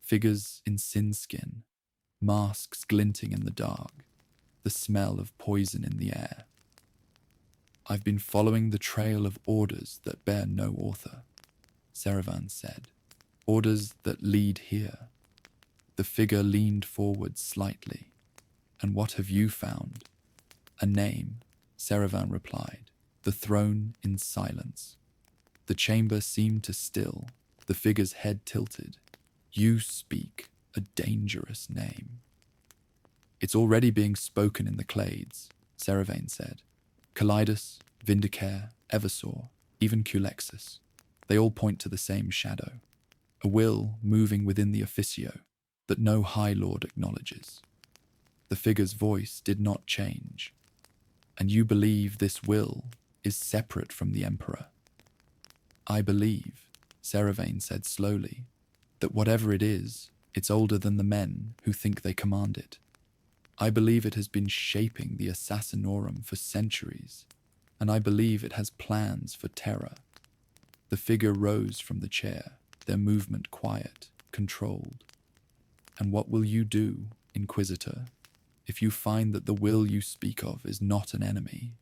Figures in sin-skin, masks glinting in the dark, the smell of poison in the air. I've been following the trail of orders that bear no author, Seravan said. Orders that lead here. The figure leaned forward slightly. And what have you found? A name, Seravan replied. The throne in silence. The chamber seemed to still, the figure's head tilted. You speak a dangerous name. It's already being spoken in the clades, Seravain said. Calidus, Vindicare, Eversaw, even Culexus. They all point to the same shadow. A will moving within the Officio that no High Lord acknowledges. The figure's voice did not change. And you believe this will is separate from the Emperor? I believe, Seravain said slowly, that whatever it is, it's older than the men who think they command it. I believe it has been shaping the Assassinorum for centuries, and I believe it has plans for terror. The figure rose from the chair, their movement quiet, controlled. And what will you do, Inquisitor, if you find that the will you speak of is not an enemy,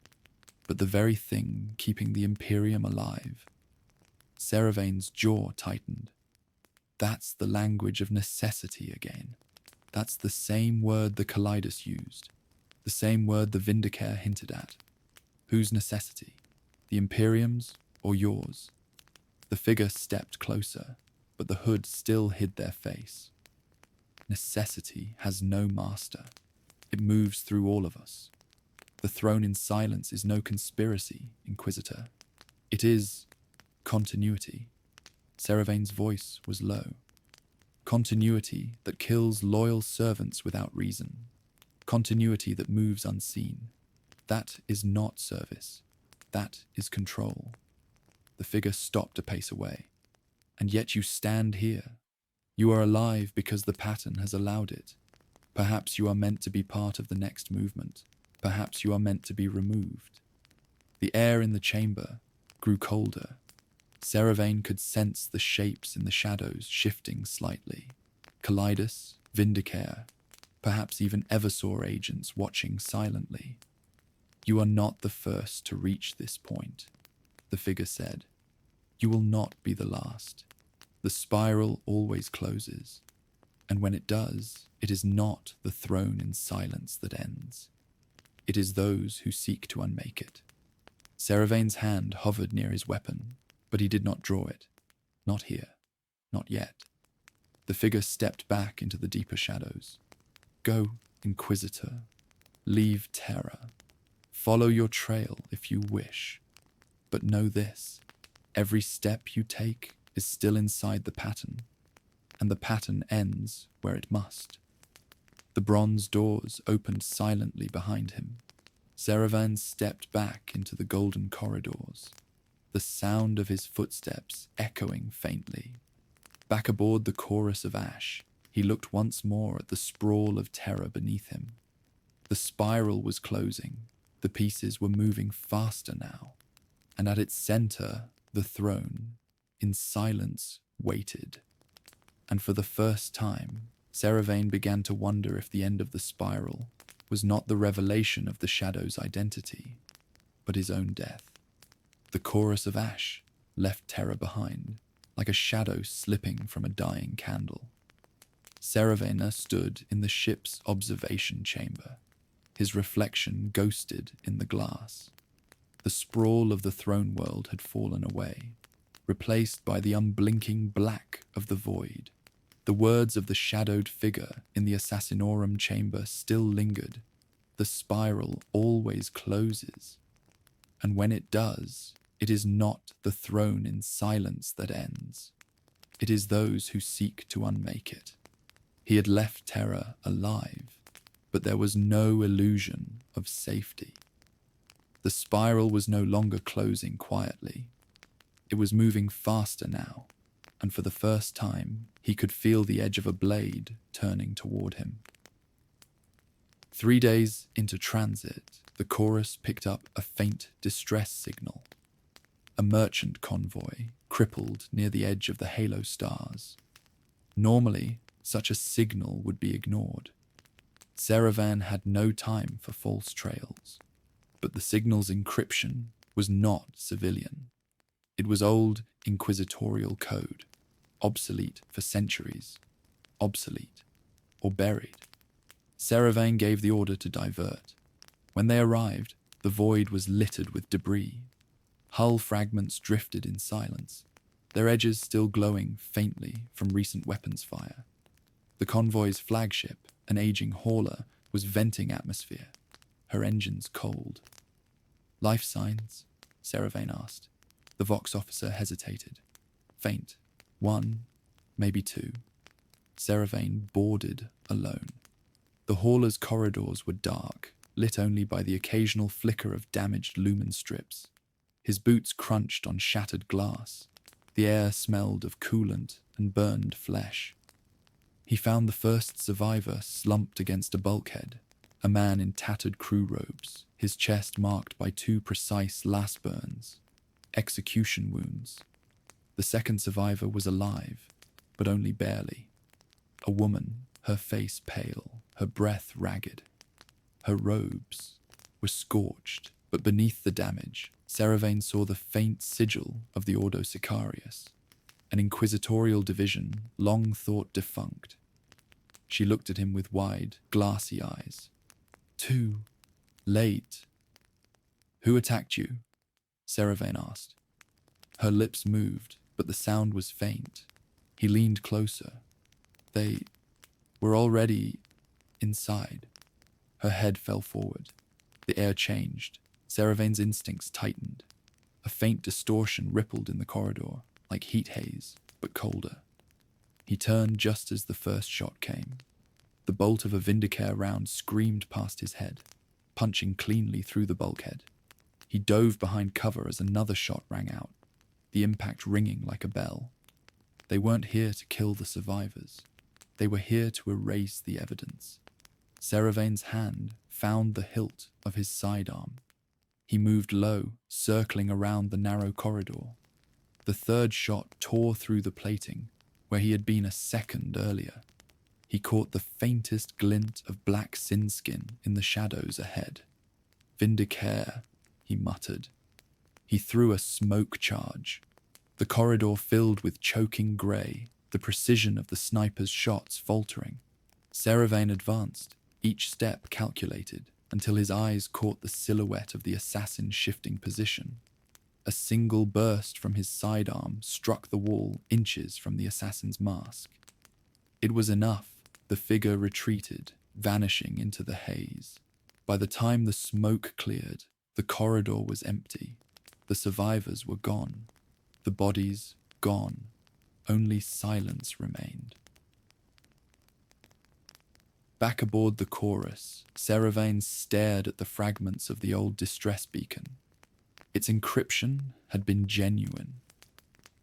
but the very thing keeping the Imperium alive? Seravain's jaw tightened. That's the language of necessity again. That's the same word the Calidus used, the same word the Vindicare hinted at. Whose necessity? The Imperium's or yours? The figure stepped closer, but the hood still hid their face. Necessity has no master. It moves through all of us. The throne in silence is no conspiracy, Inquisitor. It is continuity. Seravain's voice was low. Continuity that kills loyal servants without reason. Continuity that moves unseen. That is not service. That is control. The figure stopped a pace away. And yet you stand here. You are alive because the pattern has allowed it. Perhaps you are meant to be part of the next movement. Perhaps you are meant to be removed. The air in the chamber grew colder. Seravain could sense the shapes in the shadows shifting slightly. Kalidas, Vindicare, perhaps even Eversaw agents watching silently. You are not the first to reach this point, the figure said. You will not be the last. The spiral always closes, and when it does, it is not the throne in silence that ends. It is those who seek to unmake it. Seravain's hand hovered near his weapon, but he did not draw it. Not here. Not yet. The figure stepped back into the deeper shadows. Go, Inquisitor. Leave Terra. Follow your trail if you wish. But know this. Every step you take is still inside the pattern, and the pattern ends where it must. The bronze doors opened silently behind him. Seravain stepped back into the golden corridors, the sound of his footsteps echoing faintly. Back aboard the chorus of ash, he looked once more at the sprawl of terror beneath him. The spiral was closing, the pieces were moving faster now, and at its center, the throne, in silence, waited. And for the first time, Seravain began to wonder if the end of the spiral was not the revelation of the Shadow's identity, but his own death. The chorus of ash left terror behind, like a shadow slipping from a dying candle. Seravain stood in the ship's observation chamber, his reflection ghosted in the glass. The sprawl of the throne world had fallen away, replaced by the unblinking black of the void. The words of the shadowed figure in the Assassinorum chamber still lingered. The spiral always closes, and when it does, it is not the throne in silence that ends. It is those who seek to unmake it. He had left Terra alive, but there was no illusion of safety. The spiral was no longer closing quietly. It was moving faster now, and for the first time, he could feel the edge of a blade turning toward him. 3 days into transit, the chorus picked up a faint distress signal. A merchant convoy crippled near the edge of the halo stars. Normally, such a signal would be ignored. Seravain had no time for false trails, but the signal's encryption was not civilian. It was old inquisitorial code, obsolete for centuries, obsolete or buried. Seravain gave the order to divert. When they arrived, the void was littered with debris. Hull fragments drifted in silence, their edges still glowing faintly from recent weapons fire. The convoy's flagship, an aging hauler, was venting atmosphere, her engines cold. Life signs? Seravain asked. The Vox officer hesitated. Faint. 1, maybe 2. Seravain boarded alone. The hauler's corridors were dark, lit only by the occasional flicker of damaged lumen strips. His boots crunched on shattered glass. The air smelled of coolant and burned flesh. He found the first survivor slumped against a bulkhead, a man in tattered crew robes, his chest marked by 2 precise lash burns, execution wounds. The second survivor was alive, but only barely. A woman, her face pale, her breath ragged. Her robes were scorched, but beneath the damage, Seravain saw the faint sigil of the Ordo Sicarius, an inquisitorial division long thought defunct. She looked at him with wide, glassy eyes. Too late. Who attacked you? Seravain asked. Her lips moved, but the sound was faint. He leaned closer. They were already inside. Her head fell forward. The air changed. Seravain's instincts tightened. A faint distortion rippled in the corridor, like heat haze, but colder. He turned just as the first shot came. The bolt of a Vindicare round screamed past his head, punching cleanly through the bulkhead. He dove behind cover as another shot rang out, the impact ringing like a bell. They weren't here to kill the survivors. They were here to erase the evidence. Seravain's hand found the hilt of his sidearm. He moved low, circling around the narrow corridor. The third shot tore through the plating, where he had been a second earlier. He caught the faintest glint of black sin skin in the shadows ahead. Vindicare, he muttered. He threw a smoke charge. The corridor filled with choking grey, the precision of the sniper's shots faltering. Seravain advanced, each step calculated, until his eyes caught the silhouette of the assassin's shifting position. A single burst from his sidearm struck the wall inches from the assassin's mask. It was enough. The figure retreated, vanishing into the haze. By the time the smoke cleared, the corridor was empty. The survivors were gone. The bodies gone. Only silence remained. Back aboard the chorus, Seravain stared at the fragments of the old distress beacon. Its encryption had been genuine.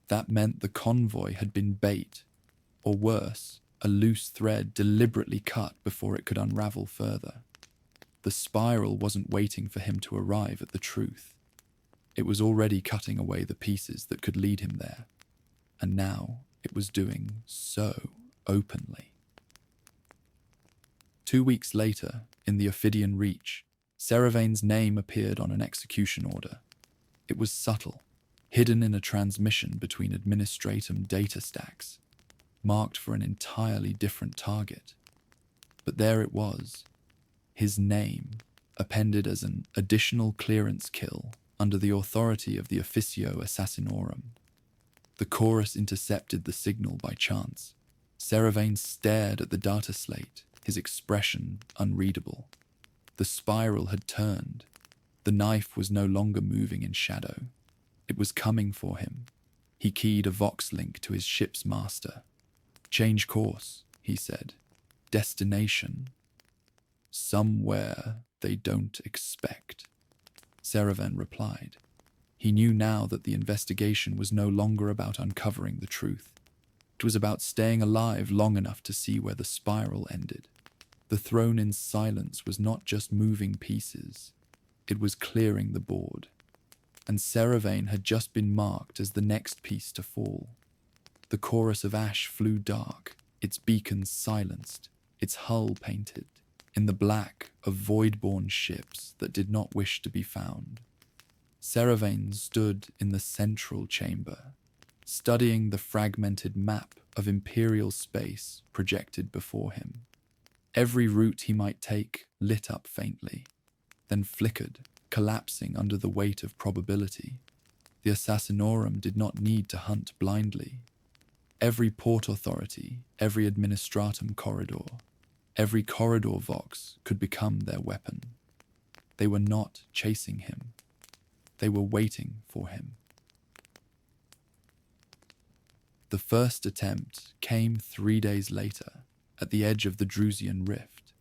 That meant the convoy had been bait, or worse, a loose thread deliberately cut before it could unravel further. The spiral wasn't waiting for him to arrive at the truth. It was already cutting away the pieces that could lead him there, and now it was doing so openly. 2 weeks later, in the Ophidian Reach, Seravain's name appeared on an execution order. It was subtle, hidden in a transmission between administratum data stacks, marked for an entirely different target. But there it was, his name, appended as an additional clearance kill under the authority of the Officio Assassinorum. The chorus intercepted the signal by chance. Seravain stared at the data slate, his expression unreadable. The spiral had turned. The knife was no longer moving in shadow. It was coming for him. He keyed a vox link to his ship's master. "Change course," he said. "Destination. Somewhere they don't expect." Seravain replied. He knew now that the investigation was no longer about uncovering the truth. It was about staying alive long enough to see where the spiral ended. The throne in silence was not just moving pieces. It was clearing the board. And Seravain had just been marked as the next piece to fall. The chorus of ash flew dark, its beacons silenced, its hull painted, in the black of void-born ships that did not wish to be found. Seravain stood in the central chamber, studying the fragmented map of imperial space projected before him. Every route he might take lit up faintly, then flickered, collapsing under the weight of probability. The Assassinorum did not need to hunt blindly. Every port authority, every administratum corridor, every corridor vox could become their weapon. They were not chasing him. They were waiting for him. The first attempt came 3 days later, at the edge of the Drusian Rift,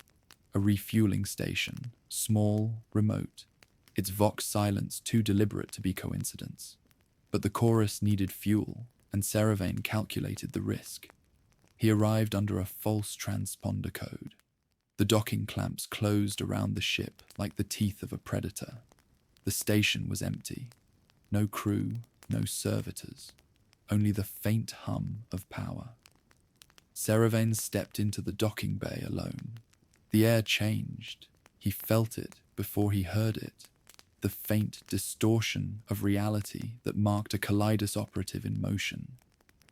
a refueling station, small, remote, its vox silence too deliberate to be coincidence. But the chorus needed fuel, and Seravain calculated the risk. He arrived under a false transponder code. The docking clamps closed around the ship like the teeth of a predator. The station was empty. No crew, no servitors, only the faint hum of power. Seravain stepped into the docking bay alone. The air changed. He felt it before he heard it. The faint distortion of reality that marked a Kaleidos operative in motion.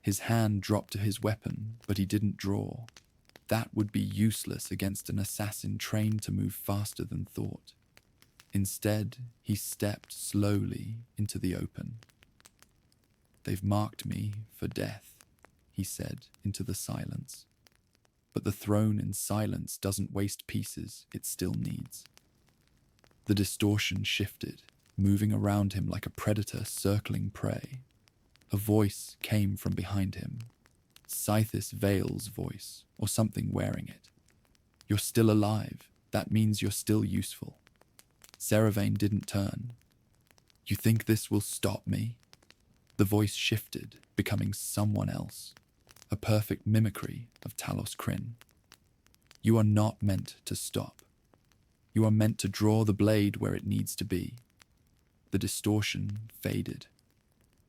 His hand dropped to his weapon, but he didn't draw. That would be useless against an assassin trained to move faster than thought. Instead, he stepped slowly into the open. "They've marked me for death," he said into the silence. But the throne in silence doesn't waste pieces it still needs. The distortion shifted, moving around him like a predator circling prey. A voice came from behind him. Scythis Vale's voice, or something wearing it. "You're still alive. That means you're still useful." Seravain didn't turn. "You think this will stop me?" The voice shifted, becoming someone else. A perfect mimicry of Talos Kryn. "You are not meant to stop. You are meant to draw the blade where it needs to be." The distortion faded.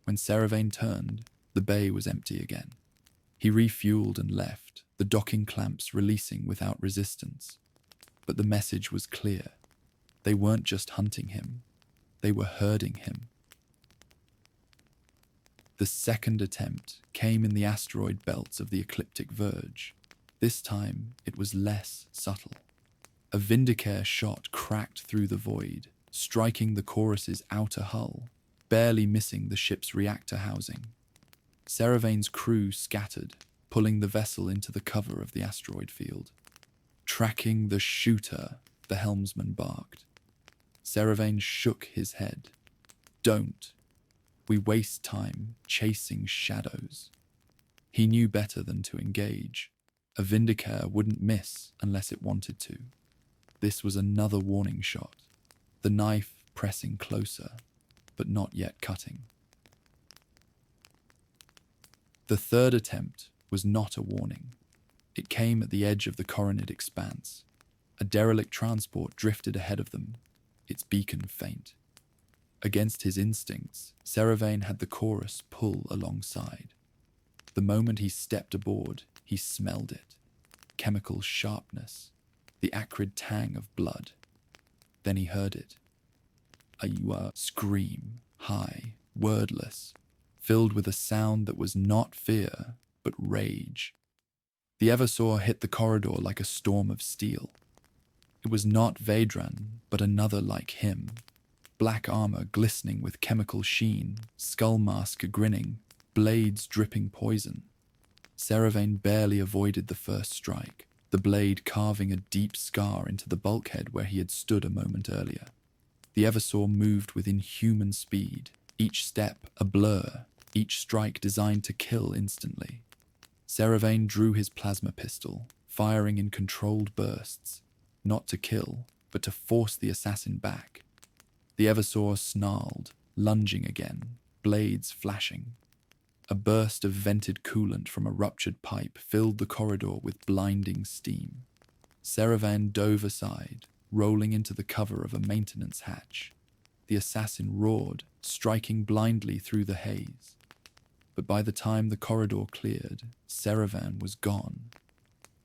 When Seravain turned, the bay was empty again. He refueled and left, the docking clamps releasing without resistance. But the message was clear. They weren't just hunting him. They were herding him. The second attempt came in the asteroid belts of the ecliptic verge. This time, it was less subtle. A Vindicare shot cracked through the void, striking the chorus's outer hull, barely missing the ship's reactor housing. Seravain's crew scattered, pulling the vessel into the cover of the asteroid field. "Tracking the shooter," the helmsman barked. Seravain shook his head. "Don't. We waste time chasing shadows." He knew better than to engage. A Vindicare wouldn't miss unless it wanted to. This was another warning shot, the knife pressing closer, but not yet cutting. The third attempt was not a warning. It came at the edge of the Coronid expanse. A derelict transport drifted ahead of them, its beacon faint. Against his instincts, Seravain had the chorus pull alongside. The moment he stepped aboard, he smelled it. Chemical sharpness, the acrid tang of blood. Then he heard it. A scream, high, wordless, filled with a sound that was not fear, but rage. The Eversaur hit the corridor like a storm of steel. It was not Vedran, but another like him. Black armor glistening with chemical sheen, skull mask grinning, blades dripping poison. Seravain barely avoided the first strike, the blade carving a deep scar into the bulkhead where he had stood a moment earlier. The Eversaur moved with inhuman speed, each step a blur, each strike designed to kill instantly. Seravain drew his plasma pistol, firing in controlled bursts, not to kill, but to force the assassin back. The Eversaur snarled, lunging again, blades flashing. A burst of vented coolant from a ruptured pipe filled the corridor with blinding steam. Seravain dove aside, rolling into the cover of a maintenance hatch. The assassin roared, striking blindly through the haze. But by the time the corridor cleared, Seravain was gone.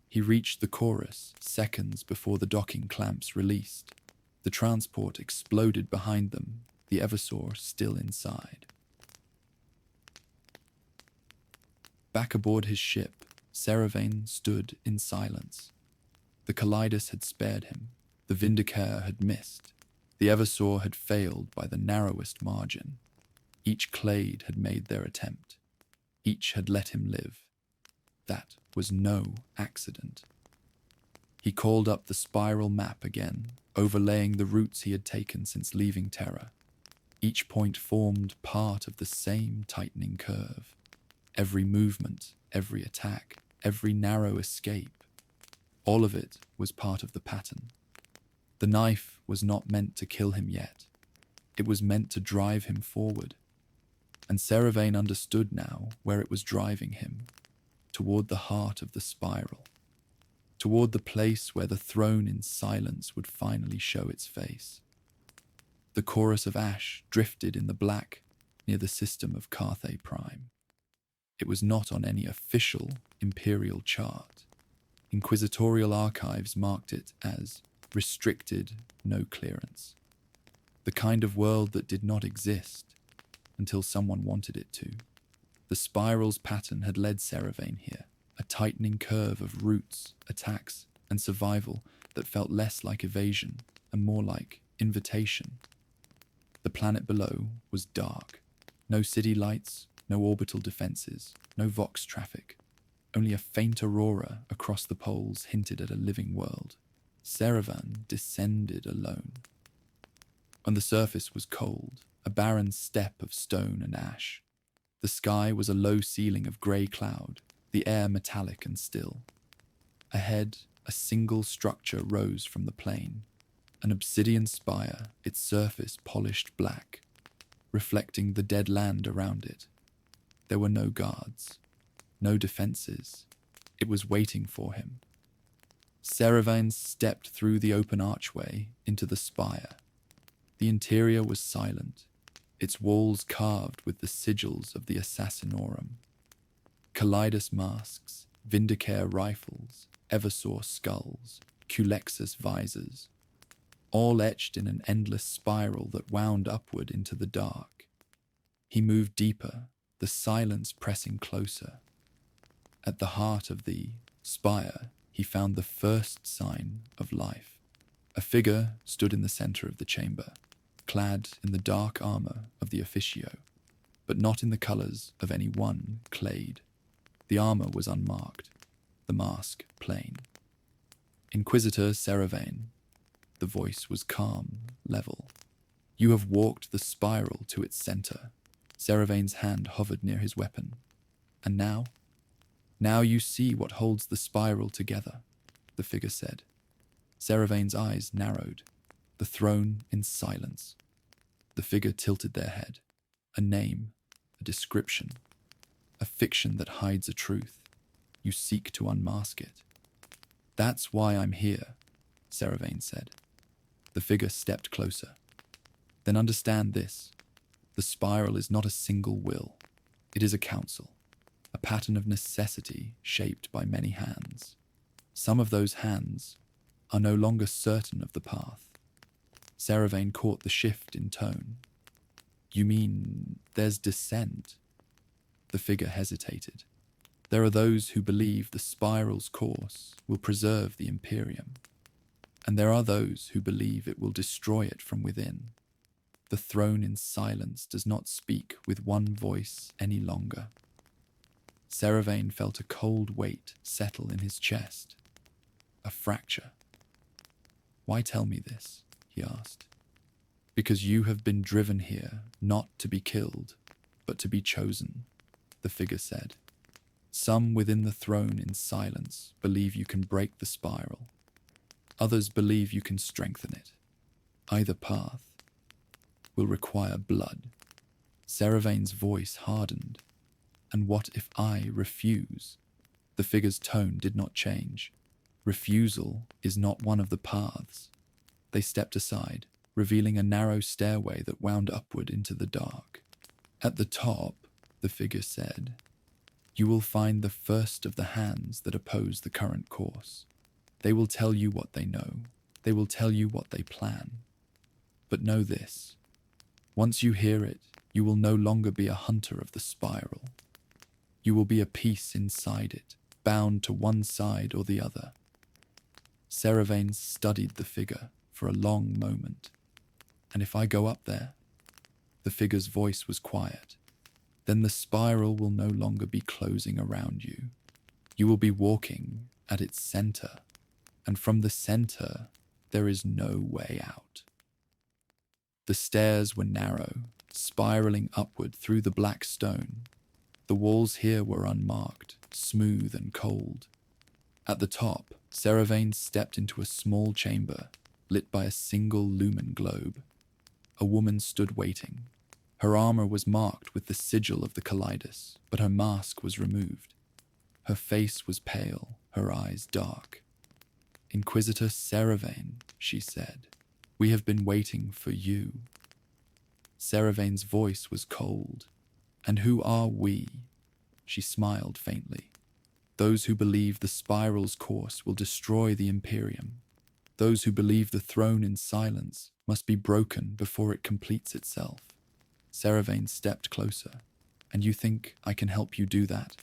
He reached the chorus seconds before the docking clamps released. The transport exploded behind them, the Eversaur still inside. Back aboard his ship, Seravain stood in silence. The Kaleidus had spared him. The Vindicare had missed. The Eversaur had failed by the narrowest margin. Each clade had made their attempt. Each had let him live. That was no accident. He called up the spiral map again, overlaying the routes he had taken since leaving Terra. Each point formed part of the same tightening curve. Every movement, every attack, every narrow escape, all of it was part of the pattern. The knife was not meant to kill him yet. It was meant to drive him forward. And Seravain understood now where it was driving him, toward the heart of the spiral, toward the place where the throne in silence would finally show its face. The chorus of ash drifted in the black near the system of Carthay Prime. It was not on any official Imperial chart. Inquisitorial archives marked it as restricted, no clearance. The kind of world that did not exist until someone wanted it to. The spiral's pattern had led Seravain here, a tightening curve of routes, attacks, and survival that felt less like evasion and more like invitation. The planet below was dark. No city lights, no orbital defenses, no Vox traffic. Only a faint aurora across the poles hinted at a living world. Saravan descended alone. On the surface was cold, a barren steppe of stone and ash. The sky was a low ceiling of grey cloud, the air metallic and still. Ahead, a single structure rose from the plain, an obsidian spire, its surface polished black, reflecting the dead land around it. There were no guards, no defenses. It was waiting for him. Saravan stepped through the open archway into the spire. The interior was silent, its walls carved with the sigils of the Assassinorum. Calidus masks, Vindicare rifles, Eversaur skulls, Culexus visors, all etched in an endless spiral that wound upward into the dark. He moved deeper, the silence pressing closer. At the heart of the spire, he found the first sign of life. A figure stood in the center of the chamber, clad in the dark armor of the Officio, but not in the colors of any one clade. The armor was unmarked, the mask plain. Inquisitor Saravan. The voice was calm, level. You have walked the spiral to its center. Saravan's hand hovered near his weapon. And now? Now you see what holds the spiral together, the figure said. Saravan's eyes narrowed, the throne in silence. The figure tilted their head. A name, a description, a fiction that hides a truth. You seek to unmask it. That's why I'm here, Saravan said. The figure stepped closer. Then understand this. The spiral is not a single will. It is a council, a pattern of necessity shaped by many hands. Some of those hands are no longer certain of the path. Saravan caught the shift in tone. You mean there's dissent? The figure hesitated. There are those who believe the spiral's course will preserve the Imperium, and there are those who believe it will destroy it from within. The throne in silence does not speak with one voice any longer. Saravan felt a cold weight settle in his chest. A fracture. Why tell me this? He asked. Because you have been driven here not to be killed, but to be chosen, the figure said. Some within the throne in silence believe you can break the spiral. Others believe you can strengthen it. Either path will require blood. Saravan's voice hardened. And what if I refuse? The figure's tone did not change. Refusal is not one of the paths. They stepped aside, revealing a narrow stairway that wound upward into the dark. At the top, the figure said, you will find the first of the hands that oppose the current course. They will tell you what they know. They will tell you what they plan. But know this. Once you hear it, you will no longer be a hunter of the spiral. You will be a piece inside it, bound to one side or the other. Saravan studied the figure for a long moment. And if I go up there, the figure's voice was quiet, then the spiral will no longer be closing around you. You will be walking at its center, and from the center, there is no way out. The stairs were narrow, spiraling upward through the black stone. The walls here were unmarked, smooth and cold. At the top, Saravan stepped into a small chamber, lit by a single lumen globe. A woman stood waiting. Her armor was marked with the sigil of the Calidus, but her mask was removed. Her face was pale, her eyes dark. Inquisitor Saravan, she said, we have been waiting for you. Saravan's voice was cold. And who are we? She smiled faintly. Those who believe the spiral's course will destroy the Imperium. Those who believe the throne in silence must be broken before it completes itself. Saravan stepped closer. And you think I can help you do that?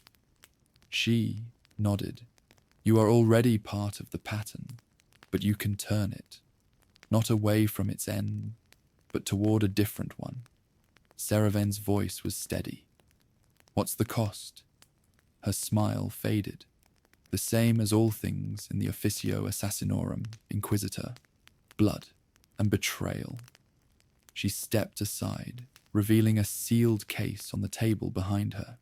She nodded. You are already part of the pattern, but you can turn it. not away from its end, but toward a different one. Seraven's voice was steady. What's the cost? Her smile faded. The same as all things in the Officio Assassinorum, Inquisitor. Blood and betrayal. She stepped aside, revealing a sealed case on the table behind her.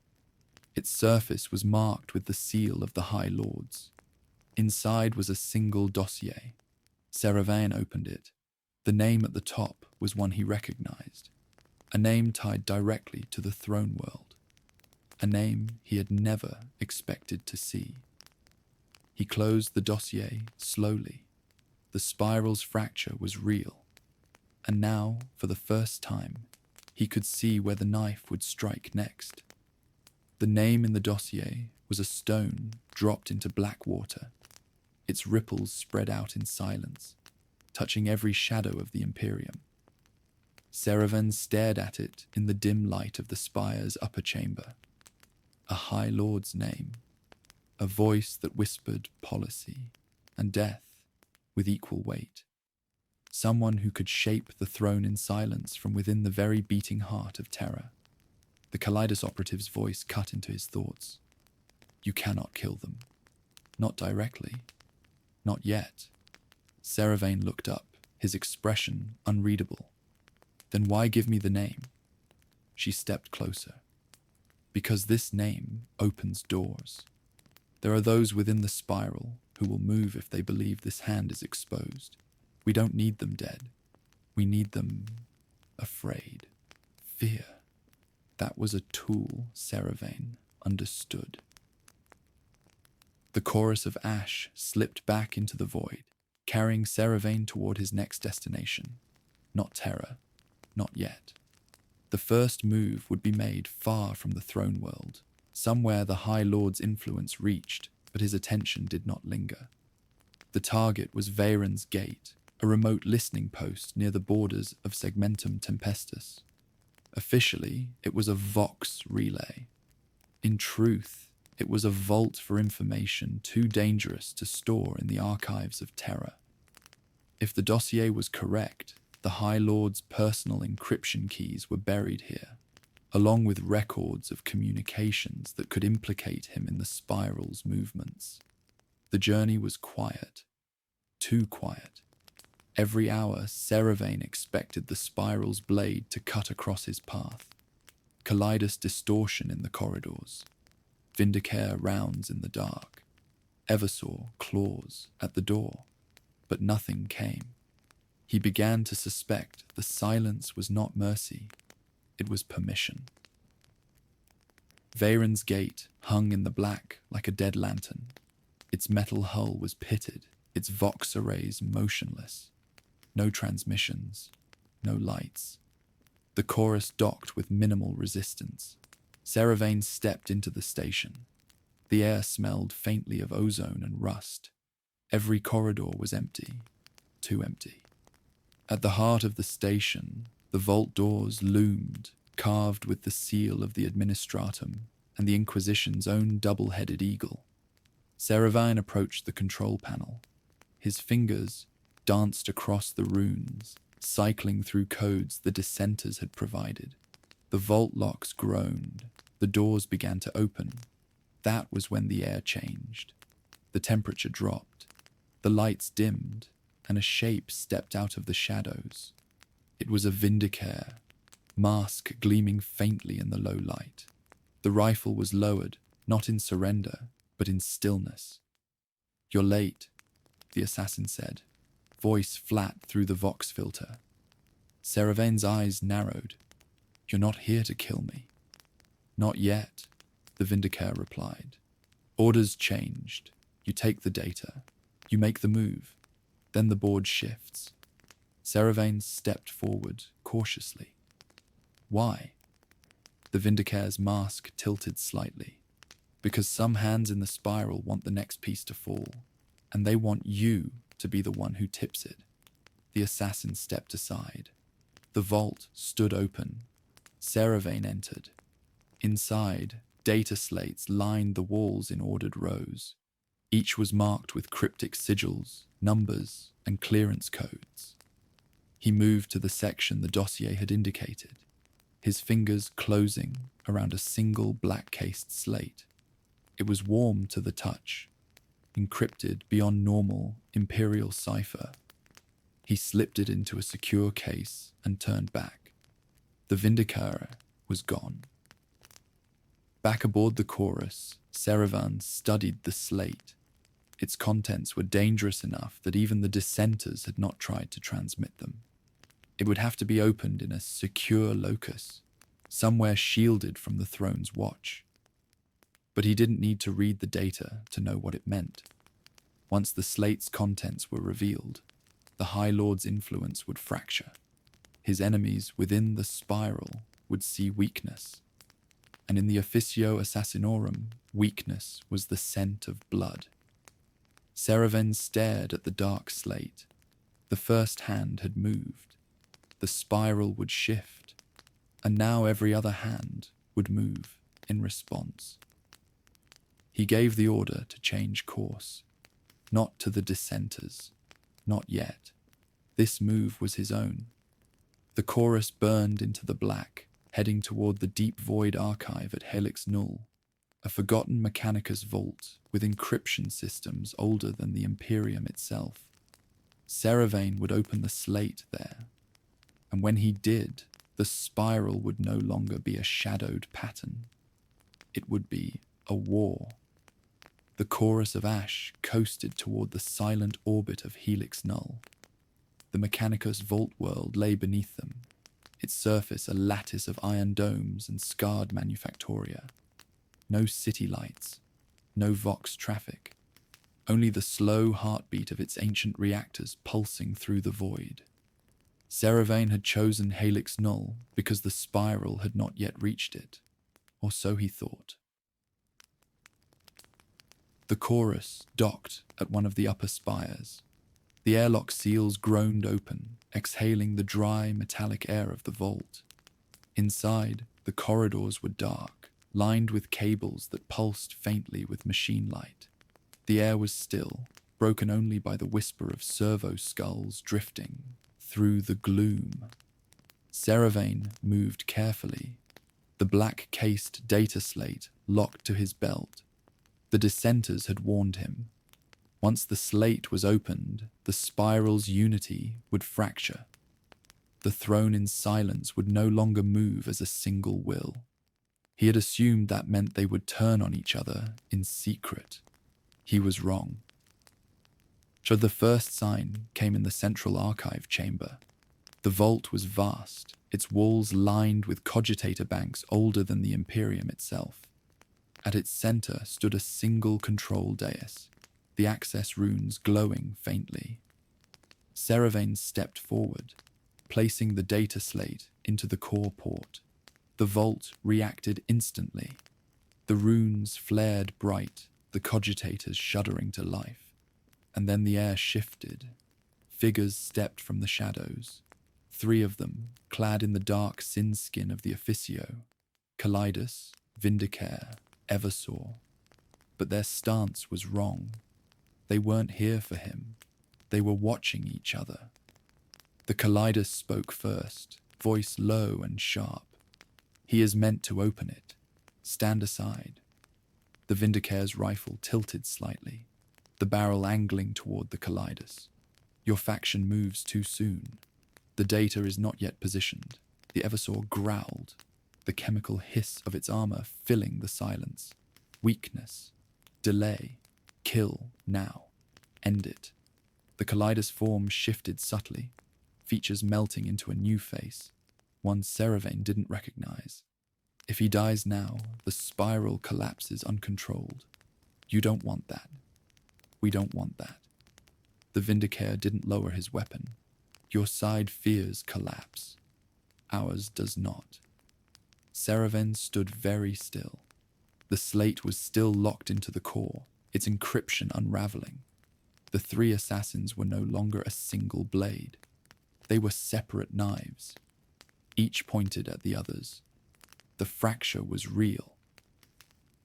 Its surface was marked with the seal of the High Lords. Inside was a single dossier. Seravan opened it. The name at the top was one he recognized. A name tied directly to the throne world. A name he had never expected to see. He closed the dossier slowly. The spiral's fracture was real. And now, for the first time, he could see where the knife would strike next. The name in the dossier was a stone dropped into black water. Its ripples spread out in silence, touching every shadow of the Imperium. Seravan stared at it in the dim light of the spire's upper chamber. A High Lord's name, a voice that whispered policy and death with equal weight. Someone who could shape the throne in silence from within the very beating heart of terror. The Kaleidos operative's voice cut into his thoughts. You cannot kill them. Not directly. Not yet. Seravan looked up, his expression unreadable. Then why give me the name? She stepped closer. Because this name opens doors. There are those within the spiral who will move if they believe this hand is exposed. We don't need them dead. We need them afraid. Fear. That was a tool Seravan understood. The chorus of ash slipped back into the void, carrying Seravan toward his next destination. Not terror. Not yet. The first move would be made far from the throne world, somewhere the High Lord's influence reached, but his attention did not linger. The target was Veyron's Gate, a remote listening post near the borders of Segmentum Tempestus. Officially, it was a Vox relay. In truth, it was a vault for information too dangerous to store in the archives of terror. If the dossier was correct, the High Lord's personal encryption keys were buried here, along with records of communications that could implicate him in the spiral's movements. The journey was quiet. Too quiet. Every hour, Seravan expected the spiral's blade to cut across his path. Kaleidos distortion in the corridors. Vindicare rounds in the dark. Eversaw claws at the door. But nothing came. He began to suspect the silence was not mercy. It was permission. Veyron's Gate hung in the black like a dead lantern. Its metal hull was pitted, its Vox arrays motionless. No transmissions, no lights. The chorus docked with minimal resistance. Seravan stepped into the station. The air smelled faintly of ozone and rust. Every corridor was empty, too empty. At the heart of the station, the vault doors loomed, carved with the seal of the Administratum and the Inquisition's own double-headed eagle. Seravan approached the control panel. His fingers danced across the runes, cycling through codes the dissenters had provided. The vault locks groaned. The doors began to open. That was when the air changed. The temperature dropped. The lights dimmed, and a shape stepped out of the shadows. It was a Vindicare, mask gleaming faintly in the low light. The rifle was lowered, not in surrender, but in stillness. "You're late," the assassin said, voice flat through the Vox filter. Seravan's eyes narrowed. "You're not here to kill me." "Not yet," the Vindicare replied. "Orders changed. You take the data. You make the move. Then the board shifts." Seravan stepped forward cautiously. "Why?" The Vindicare's mask tilted slightly. "Because some hands in the spiral want the next piece to fall, and they want you to be the one who tips it." The assassin stepped aside. The vault stood open. Seravan entered. Inside, data slates lined the walls in ordered rows. Each was marked with cryptic sigils, numbers, and clearance codes. He moved to the section the dossier had indicated, his fingers closing around a single black-cased slate. It was warm to the touch, encrypted beyond normal Imperial cipher. He slipped it into a secure case and turned back. The Vindicator was gone. Back aboard the chorus, Serevan studied the slate. Its contents were dangerous enough that even the dissenters had not tried to transmit them. It would have to be opened in a secure locus, somewhere shielded from the throne's watch. But he didn't need to read the data to know what it meant. Once the slate's contents were revealed, the High Lord's influence would fracture. His enemies within the spiral would see weakness. And in the Officio Assassinorum, weakness was the scent of blood. Serevan stared at the dark slate. The first hand had moved. The spiral would shift, and now every other hand would move in response. He gave the order to change course, not to the dissenters, not yet. This move was his own. The chorus burned into the black, heading toward the deep void archive at Helix Null, a forgotten Mechanicus vault with encryption systems older than the Imperium itself. Serevan would open the slate there, and when he did, the spiral would no longer be a shadowed pattern. It would be a war. The chorus of ash coasted toward the silent orbit of Helix Null. The Mechanicus vault world lay beneath them, its surface a lattice of iron domes and scarred manufactoria. No city lights, no Vox traffic, only the slow heartbeat of its ancient reactors pulsing through the void. Serevan had chosen Helix Null because the spiral had not yet reached it, or so he thought. The chorus docked at one of the upper spires. The airlock seals groaned open, exhaling the dry, metallic air of the vault. Inside, the corridors were dark, lined with cables that pulsed faintly with machine light. The air was still, broken only by the whisper of servo skulls drifting through the gloom. Serevan moved carefully, the black-cased data slate locked to his belt. The dissenters had warned him. Once the slate was opened, the spiral's unity would fracture. The throne in silence would no longer move as a single will. He had assumed that meant they would turn on each other in secret. He was wrong. So the first sign came in the central archive chamber. The vault was vast, its walls lined with cogitator banks older than the Imperium itself. At its center stood a single control dais, the access runes glowing faintly. Serevan stepped forward, placing the data slate into the core port. The vault reacted instantly. The runes flared bright, the cogitators shuddering to life. And then the air shifted. Figures stepped from the shadows. 3 of them, clad in the dark sin skin of the Officio, Calidus, Vindicare, Eversaw. But their stance was wrong. They weren't here for him. They were watching each other. The Calidus spoke first, voice low and sharp. He is meant to open it. Stand aside. The Vindicare's rifle tilted slightly, the barrel angling toward the Calidus. Your faction moves too soon. The data is not yet positioned. The Eversaw growled, the chemical hiss of its armor filling the silence. Weakness. Delay. Kill now. End it. The Calidus form shifted subtly, features melting into a new face, one Serevan didn't recognize. If he dies now, the spiral collapses uncontrolled. You don't want that. We don't want that. The Vindicare didn't lower his weapon. Your side fears collapse. Ours does not. Serevan stood very still. The slate was still locked into the core, its encryption unraveling. The 3 assassins were no longer a single blade. They were separate knives, each pointed at the others. The fracture was real,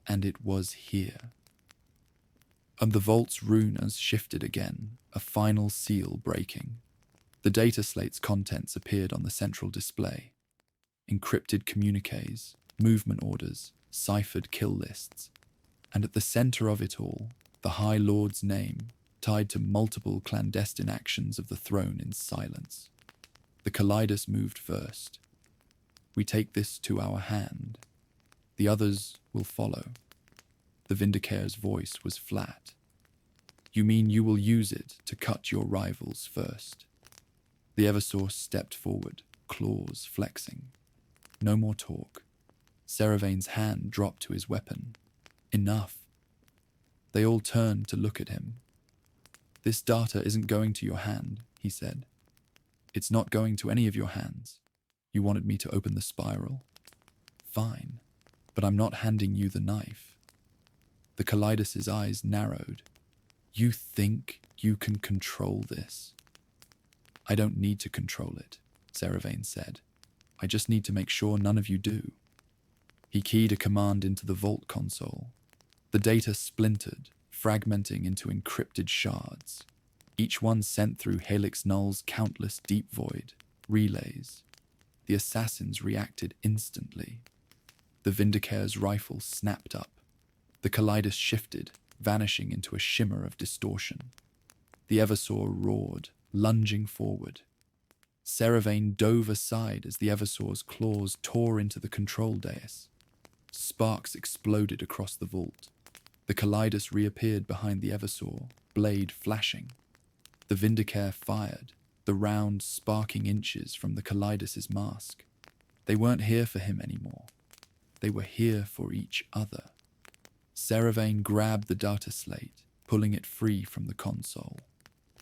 and it was here. And the vault's runes shifted again, a final seal breaking. The data slate's contents appeared on the central display. Encrypted communiques, movement orders, ciphered kill lists, and at the center of it all, the High Lord's name, tied to multiple clandestine actions of the throne in silence. The Kalidas moved first. We take this to our hand. The others will follow. The Vindicator's voice was flat. You mean you will use it to cut your rivals first? The Eversource stepped forward, claws flexing. No more talk. Seravain's hand dropped to his weapon. Enough. They all turned to look at him. This data isn't going to your hand, he said. It's not going to any of your hands. You wanted me to open the spiral? Fine, but I'm not handing you the knife. The Kalidas's eyes narrowed. You think you can control this? I don't need to control it, Seravain said. I just need to make sure none of you do. He keyed a command into the vault console. The data splintered, fragmenting into encrypted shards, each one sent through Helix Null's countless deep void relays. The assassins reacted instantly. The Vindicator's rifle snapped up. The Kalidas shifted, vanishing into a shimmer of distortion. The Eversaur roared, lunging forward. Seravain dove aside as the Eversaur's claws tore into the control dais. Sparks exploded across the vault. The Kalidas reappeared behind the Eversaur, blade flashing. The Vindicator fired, the round sparking inches from the Kalidas's mask. They weren't here for him anymore. They were here for each other. Seravain grabbed the data slate, pulling it free from the console.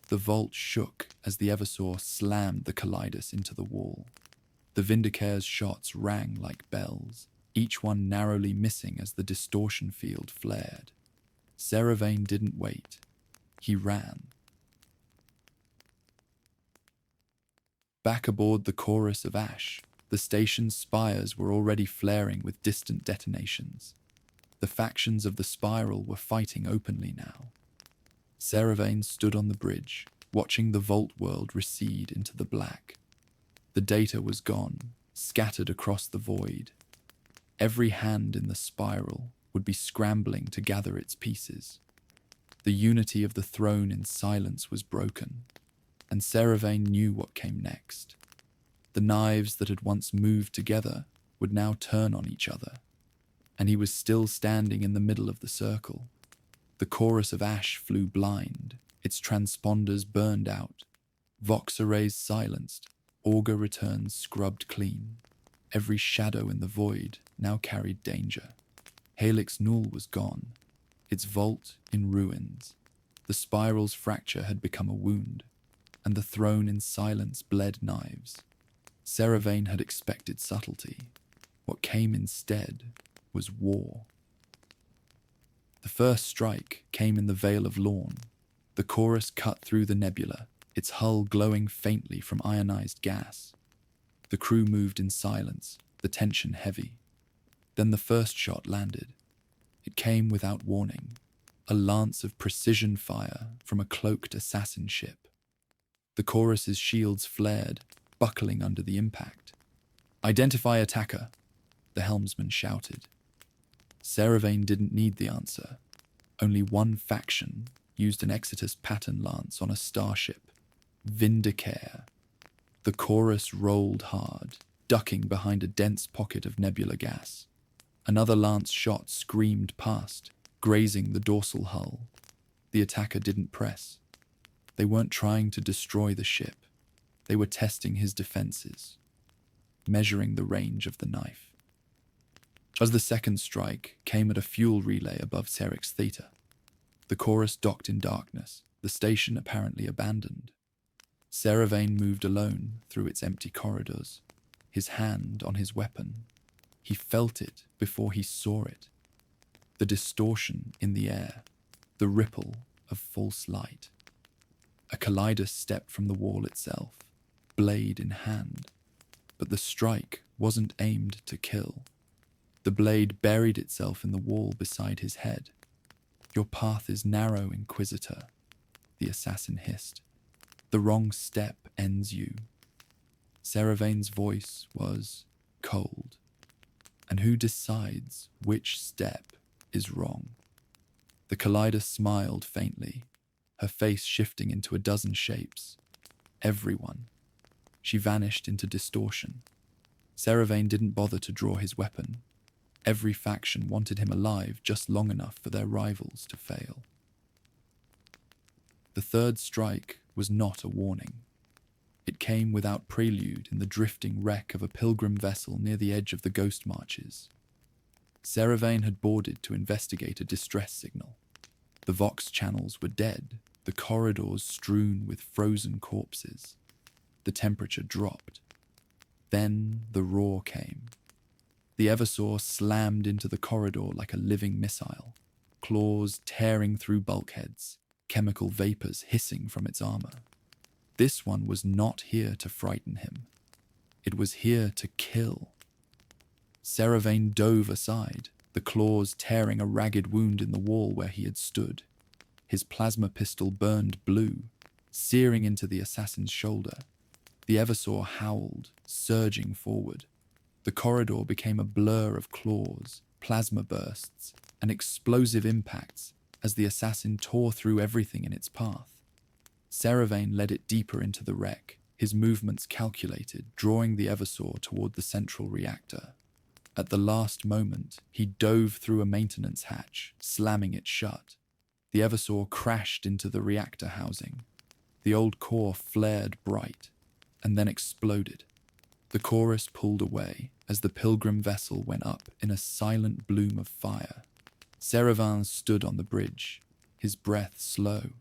The vault shook as the Eversaur slammed the Kalidas into the wall. The Vindicator's shots rang like bells, each one narrowly missing as the distortion field flared. Seravain didn't wait. He ran. Back aboard the Chorus of Ash, the station's spires were already flaring with distant detonations. The factions of the Spiral were fighting openly now. Seravain stood on the bridge, watching the vault world recede into the black. The data was gone, scattered across the void. Every hand in the spiral would be scrambling to gather its pieces. The unity of the throne in silence was broken, and Seravain knew what came next. The knives that had once moved together would now turn on each other, and he was still standing in the middle of the circle. The Chorus of Ash flew blind, its transponders burned out, Vox arrays silenced, auger returns scrubbed clean. Every shadow in the void now carried danger. Helix Null was gone, its vault in ruins. The spiral's fracture had become a wound, and the throne in silence bled knives. Seravain had expected subtlety. What came instead was war. The first strike came in the Vale of Lorn. The Chorus cut through the nebula, its hull glowing faintly from ionized gas. The crew moved in silence, the tension heavy. Then the first shot landed. It came without warning, a lance of precision fire from a cloaked assassin ship. The Chorus's shields flared, buckling under the impact. "Identify attacker," the helmsman shouted. Seravain didn't need the answer. Only one faction used an Exodus pattern lance on a starship. Vindicare. The Chorus rolled hard, ducking behind a dense pocket of nebula gas. Another lance shot screamed past, grazing the dorsal hull. The attacker didn't press. They weren't trying to destroy the ship. They were testing his defenses, measuring the range of the knife. As the second strike came at a fuel relay above Serix Theta, the Chorus docked in darkness, the station apparently abandoned. Seravain moved alone through its empty corridors, his hand on his weapon. He felt it before he saw it. The distortion in the air, the ripple of false light. A Kalidas stepped from the wall itself, blade in hand, but the strike wasn't aimed to kill. The blade buried itself in the wall beside his head. "Your path is narrow, Inquisitor," the assassin hissed. "The wrong step ends you. Seravain's voice was cold. And who decides which step is wrong? The Collider smiled faintly, her face shifting into a dozen shapes. Everyone. She vanished into distortion. Seravain didn't bother to draw his weapon. Every faction wanted him alive just long enough for their rivals to fail. The third strike was not a warning. It came without prelude in the drifting wreck of a pilgrim vessel near the edge of the Ghost Marches. Seravain had boarded to investigate a distress signal. The Vox channels were dead, the corridors strewn with frozen corpses. The temperature dropped. Then the roar came. The Eversaw slammed into the corridor like a living missile, claws tearing through bulkheads, chemical vapors hissing from its armor. This one was not here to frighten him. It was here to kill. Seravain dove aside, the claws tearing a ragged wound in the wall where he had stood. His plasma pistol burned blue, searing into the assassin's shoulder. The Eversaw howled, surging forward. The corridor became a blur of claws, plasma bursts, and explosive impacts as the assassin tore through everything in its path. Seravain led it deeper into the wreck, his movements calculated, drawing the Eversaw toward the central reactor. At the last moment, he dove through a maintenance hatch, slamming it shut. The Eversaw crashed into the reactor housing. The old core flared bright, and then exploded. The chorus pulled away as the pilgrim vessel went up in a silent bloom of fire. Seravain stood on the bridge, his breath slow.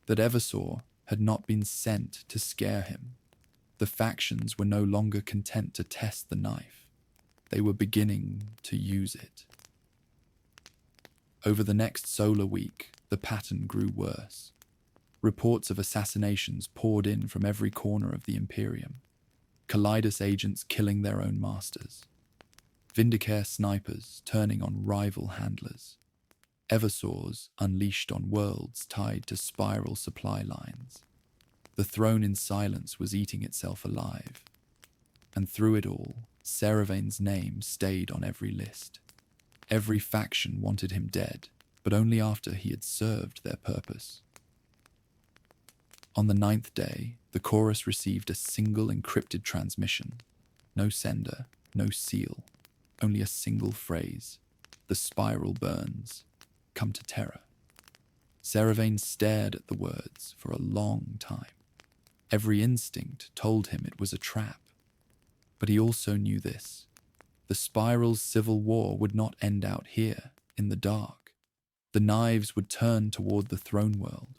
That Eversaw had not been sent to scare him. The factions were no longer content to test the knife. They were beginning to use it. Over the next solar week, the pattern grew worse. Reports of assassinations poured in from every corner of the Imperium. Kallidus agents killing their own masters. Vindicare snipers turning on rival handlers. Eversaws unleashed on worlds tied to spiral supply lines. The throne in silence was eating itself alive. And through it all, Seravain's name stayed on every list. Every faction wanted him dead, but only after he had served their purpose. On the 9th day, the chorus received a single encrypted transmission. No sender, no seal, only a single phrase. The spiral burns. Come to terror. Seravain stared at the words for a long time. Every instinct told him it was a trap. But he also knew this. The spiral's civil war would not end out here, in the dark. The knives would turn toward the throne world,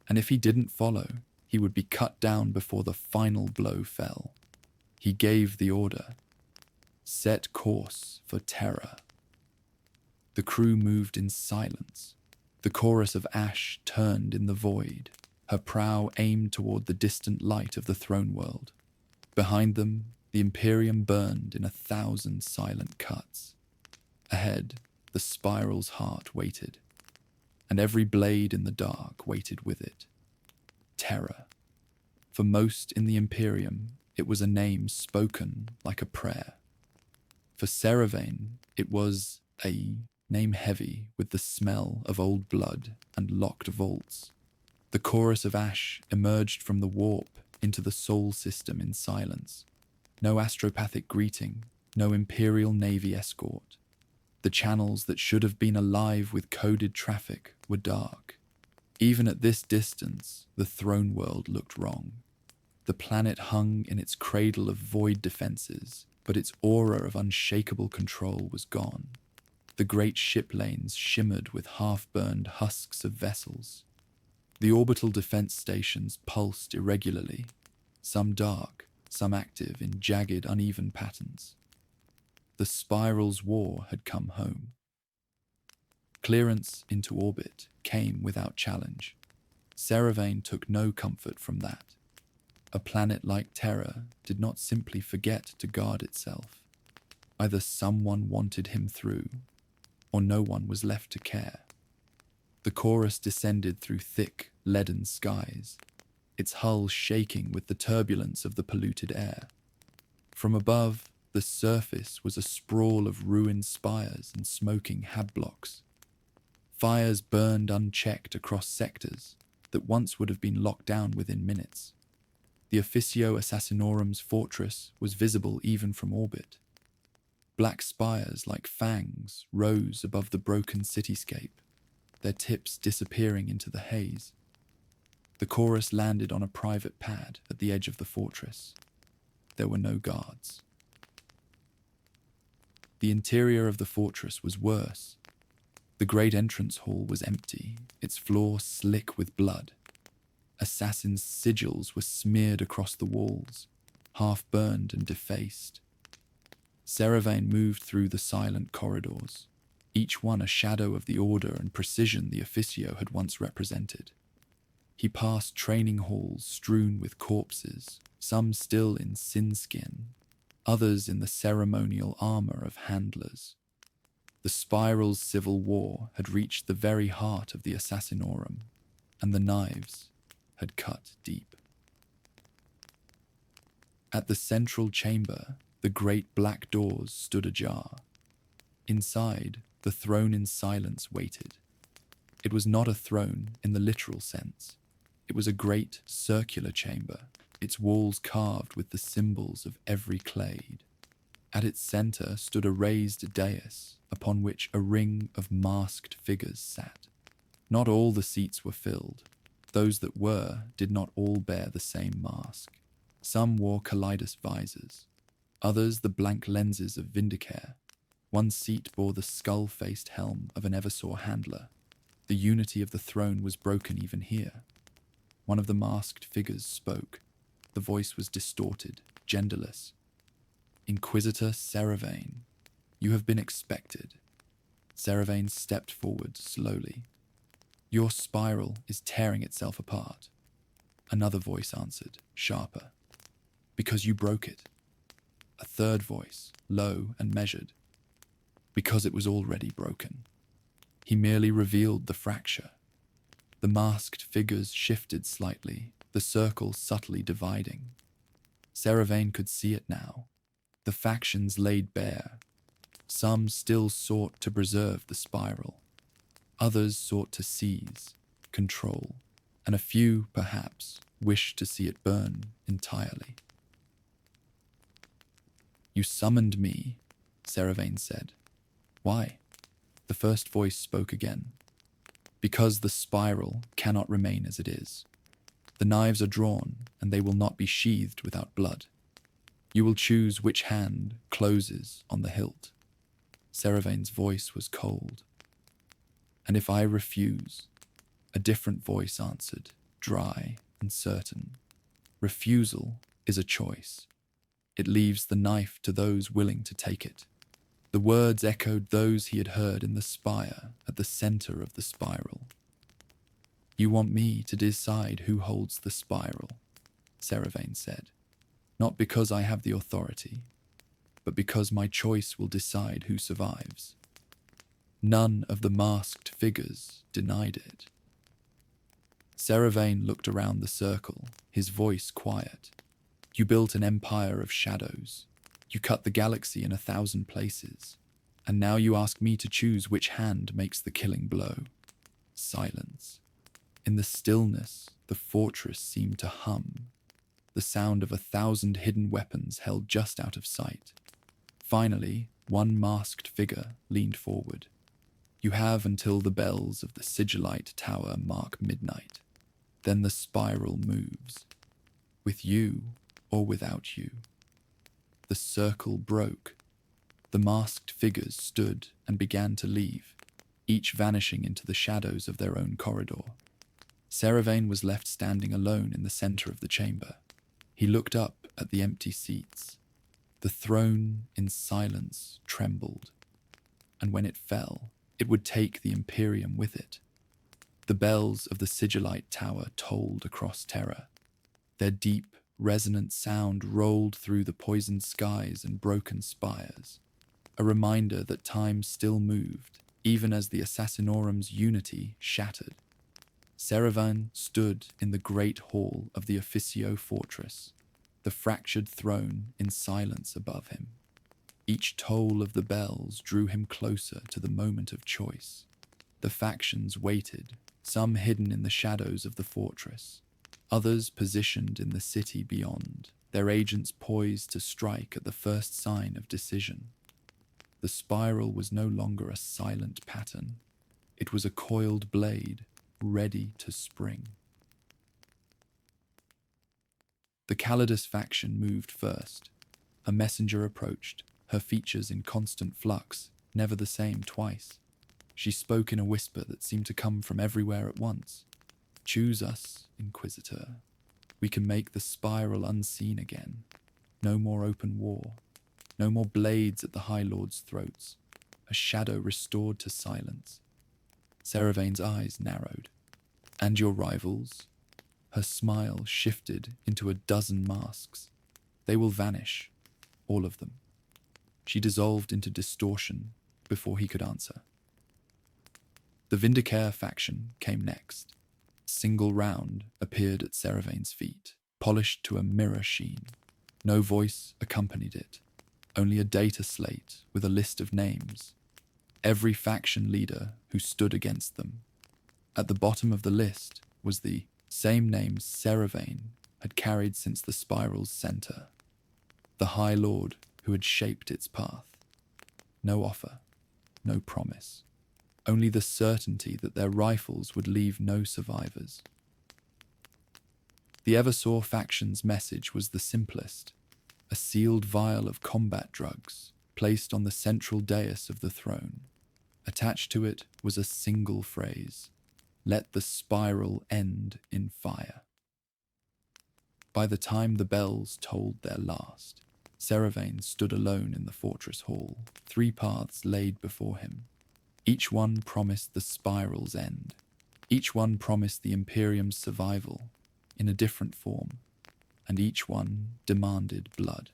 and if he didn't follow, he would be cut down before the final blow fell. He gave the order. Set course for terror. The crew moved in silence. The chorus of ash turned in the void, her prow aimed toward the distant light of the throne world. Behind them, the Imperium burned in 1,000 silent cuts. Ahead, the spiral's heart waited, and every blade in the dark waited with it. Terror. For most in the Imperium, it was a name spoken like a prayer. For Seravain, it was a name heavy with the smell of old blood and locked vaults. The chorus of ash emerged from the warp into the Sol system in silence. No astropathic greeting, no Imperial Navy escort. The channels that should have been alive with coded traffic were dark. Even at this distance, the throne world looked wrong. The planet hung in its cradle of void defenses, but its aura of unshakable control was gone. The great ship lanes shimmered with half-burned husks of vessels. The orbital defense stations pulsed irregularly, some dark, some active in jagged, uneven patterns. The spiral's war had come home. Clearance into orbit came without challenge. Seravain took no comfort from that. A planet like Terra did not simply forget to guard itself. Either someone wanted him through, or no one was left to care. The chorus descended through thick, leaden skies. its hull shaking with the turbulence of the polluted air. From above, the surface was a sprawl of ruined spires and smoking hab-blocks. Fires burned unchecked across sectors that once would have been locked down within minutes. The Officio Assassinorum's fortress was visible even from orbit. Black spires like fangs rose above the broken cityscape, their tips disappearing into the haze. The chorus landed on a private pad at the edge of the fortress. There were no guards. The interior of the fortress was worse. The great entrance hall was empty, its floor slick with blood. Assassins' sigils were smeared across the walls, half burned and defaced. Seravain moved through the silent corridors, each one a shadow of the order and precision the Officio had once represented. He passed training halls strewn with corpses, some still in sin-skin, others in the ceremonial armor of handlers. The spiral's civil war had reached the very heart of the Assassinorum, and the knives had cut deep. At the central chamber, the great black doors stood ajar. Inside, the throne in silence waited. It was not a throne in the literal sense. It was a great circular chamber, its walls carved with the symbols of every clade. At its center stood a raised dais, upon which a ring of masked figures sat. Not all the seats were filled. Those that were did not all bear the same mask. Some wore kaleidos visors, others the blank lenses of Vindicare. One seat bore the skull-faced helm of an Eversaw handler. The unity of the throne was broken even here. One of the masked figures spoke. The voice was distorted, genderless. "Inquisitor Seravain, you have been expected." Seravain stepped forward slowly. "Your spiral is tearing itself apart." Another voice answered, sharper. "Because you broke it." A third voice, low and measured. "Because it was already broken." He merely revealed the fracture. The masked figures shifted slightly, the circle subtly dividing. Seravain could see it now. The factions laid bare. Some still sought to preserve the spiral. Others sought to seize, control, and a few, perhaps, wished to see it burn entirely. "You summoned me," Seravain said. "Why?" The first voice spoke again. "Because the spiral cannot remain as it is. The knives are drawn, and they will not be sheathed without blood. You will choose which hand closes on the hilt." Seravain's voice was cold. "And if I refuse?" A different voice answered, dry and certain. "Refusal is a choice. It leaves the knife to those willing to take it." The words echoed those he had heard in the spire at the center of the spiral. "You want me to decide who holds the spiral," Seravain said. "Not because I have the authority, but because my choice will decide who survives." None of the masked figures denied it. Seravain looked around the circle, his voice quiet. "You built an empire of shadows. You cut the galaxy in 1,000 places. And now you ask me to choose which hand makes the killing blow." Silence. In the stillness, the fortress seemed to hum, the sound of 1,000 hidden weapons held just out of sight. Finally, one masked figure leaned forward. "You have until the bells of the sigillite tower mark midnight. Then the spiral moves. With you or without you." The circle broke. The masked figures stood and began to leave, each vanishing into the shadows of their own corridor. Seravain was left standing alone in the center of the chamber. He looked up at the empty seats. The throne, in silence, trembled, and when it fell, it would take the Imperium with it. The bells of the sigillite tower tolled across Terra. Their deep, resonant sound rolled through the poisoned skies and broken spires, a reminder that time still moved, even as the Assassinorum's unity shattered. Serevane stood in the great hall of the Officio fortress, the fractured throne in silence above him. Each toll of the bells drew him closer to the moment of choice. The factions waited, some hidden in the shadows of the fortress, others positioned in the city beyond, their agents poised to strike at the first sign of decision. The spiral was no longer a silent pattern. It was a coiled blade, ready to spring. The Calidus faction moved first. A messenger approached, her features in constant flux, never the same twice. She spoke in a whisper that seemed to come from everywhere at once. "Choose us, Inquisitor. We can make the spiral unseen again. No more open war. No more blades at the High Lord's throats. A shadow restored to silence." Seravane's eyes narrowed. "And your rivals?" Her smile shifted into a dozen masks. "They will vanish. All of them." She dissolved into distortion before he could answer. The Vindicare faction came next. A single round appeared at Seravane's feet, polished to a mirror sheen. No voice accompanied it, only a data slate with a list of names. Every faction leader who stood against them. At the bottom of the list was the same name Serevane had carried since the spiral's center. The High Lord who had shaped its path. No offer, no promise. Only the certainty that their rifles would leave no survivors. The Eversaw faction's message was the simplest. A sealed vial of combat drugs placed on the central dais of the throne. Attached to it was a single phrase: "Let the spiral end in fire." By the time the bells tolled their last, Serevane stood alone in the fortress hall, 3 paths laid before him. Each one promised the spiral's end. Each one promised the Imperium's survival in a different form, and each one demanded blood.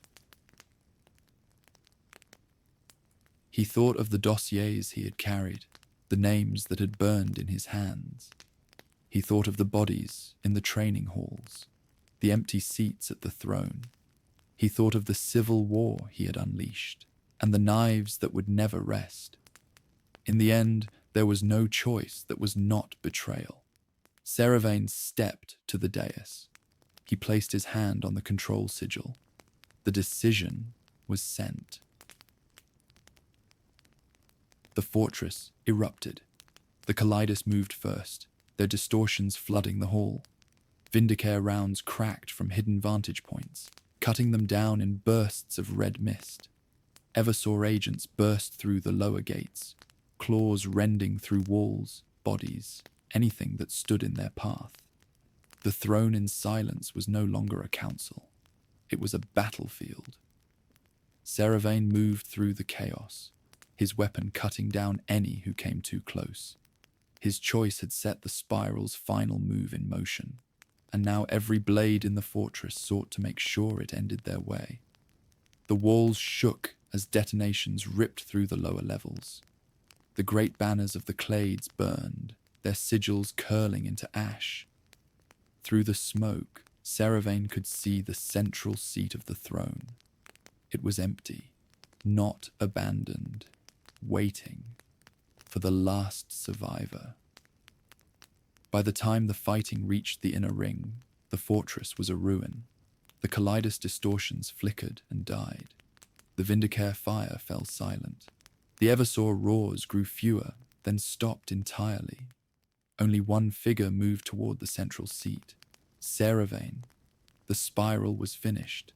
He thought of the dossiers he had carried, the names that had burned in his hands. He thought of the bodies in the training halls, the empty seats at the throne. He thought of the civil war he had unleashed, and the knives that would never rest. In the end, there was no choice that was not betrayal. Serevane stepped to the dais. He placed his hand on the control sigil. The decision was sent. The fortress erupted. The Calidus moved first, their distortions flooding the hall. Vindicare rounds cracked from hidden vantage points, cutting them down in bursts of red mist. Eversaw agents burst through the lower gates, claws rending through walls, bodies, anything that stood in their path. The throne in silence was no longer a council. It was a battlefield. Serevane moved through the chaos, his weapon cutting down any who came too close. His choice had set the spiral's final move in motion, and now every blade in the fortress sought to make sure it ended their way. The walls shook as detonations ripped through the lower levels. The great banners of the Clades burned, their sigils curling into ash. Through the smoke, Serevane could see the central seat of the throne. It was empty, not abandoned, waiting for the last survivor. By the time the fighting reached the inner ring, the fortress was a ruin. The Calidus distortions flickered and died. The Vindicare fire fell silent. The Eversaw roars grew fewer, then stopped entirely. Only one figure moved toward the central seat. Serevane. The spiral was finished,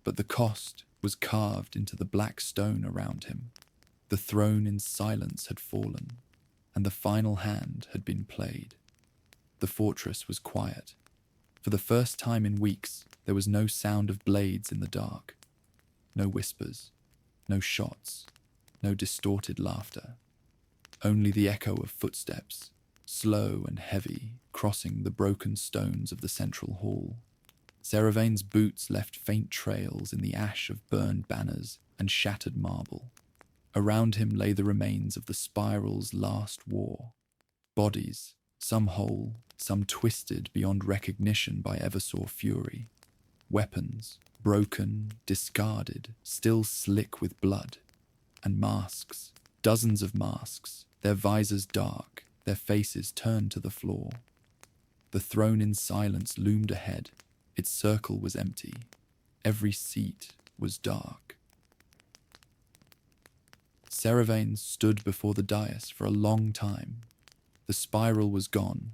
but the cost was carved into the black stone around him. The throne in silence had fallen, and the final hand had been played. The fortress was quiet. For the first time in weeks, there was no sound of blades in the dark. No whispers, no shots, no distorted laughter. Only the echo of footsteps, slow and heavy, crossing the broken stones of the central hall. Seravane's boots left faint trails in the ash of burned banners and shattered marble. Around him lay the remains of the spiral's last war. Bodies, some whole, some twisted beyond recognition by Eversaw fury. Weapons, broken, discarded, still slick with blood. And masks, dozens of masks, their visors dark, their faces turned to the floor. The throne in silence loomed ahead. Its circle was empty. Every seat was dark. Seravain stood before the dais for a long time. The spiral was gone,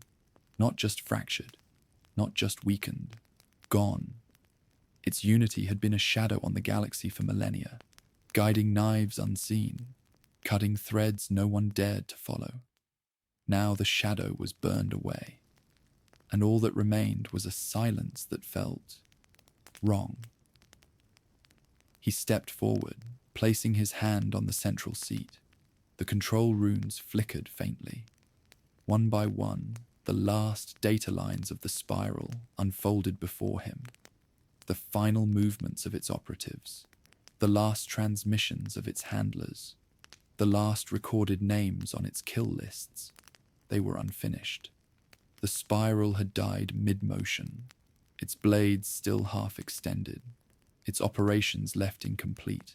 not just fractured, not just weakened, gone. Its unity had been a shadow on the galaxy for millennia, guiding knives unseen, cutting threads no one dared to follow. Now the shadow was burned away, and all that remained was a silence that felt wrong. He stepped forward, placing his hand on the central seat. The control runes flickered faintly. One by one, the last data lines of the spiral unfolded before him. The final movements of its operatives, the last transmissions of its handlers, the last recorded names on its kill lists. They were unfinished. The spiral had died mid-motion, its blades still half extended, its operations left incomplete.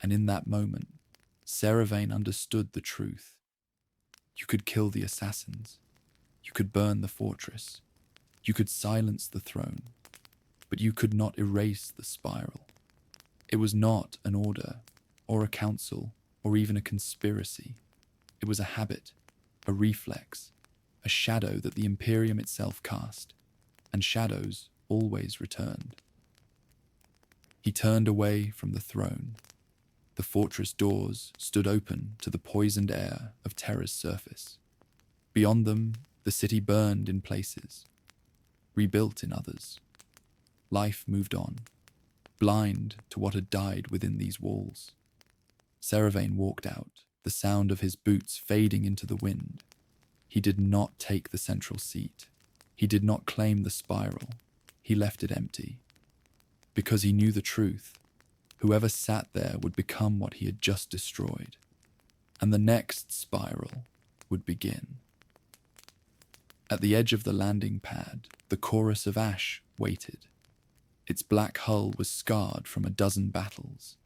And in that moment, Seravain understood the truth. You could kill the assassins. You could burn the fortress. You could silence the throne. But you could not erase the spiral. It was not an order, or a council, or even a conspiracy. It was a habit, a reflex, a shadow that the Imperium itself cast, and shadows always returned. He turned away from the throne. The fortress doors stood open to the poisoned air of Terra's surface. Beyond them, the city burned in places, rebuilt in others. Life moved on, blind to what had died within these walls. Seravain walked out, the sound of his boots fading into the wind. He did not take the central seat. He did not claim the spiral. He left it empty. Because he knew the truth. Whoever sat there would become what he had just destroyed. And the next spiral would begin. At the edge of the landing pad, the chorus of ash waited. Its black hull was scarred from a dozen battles.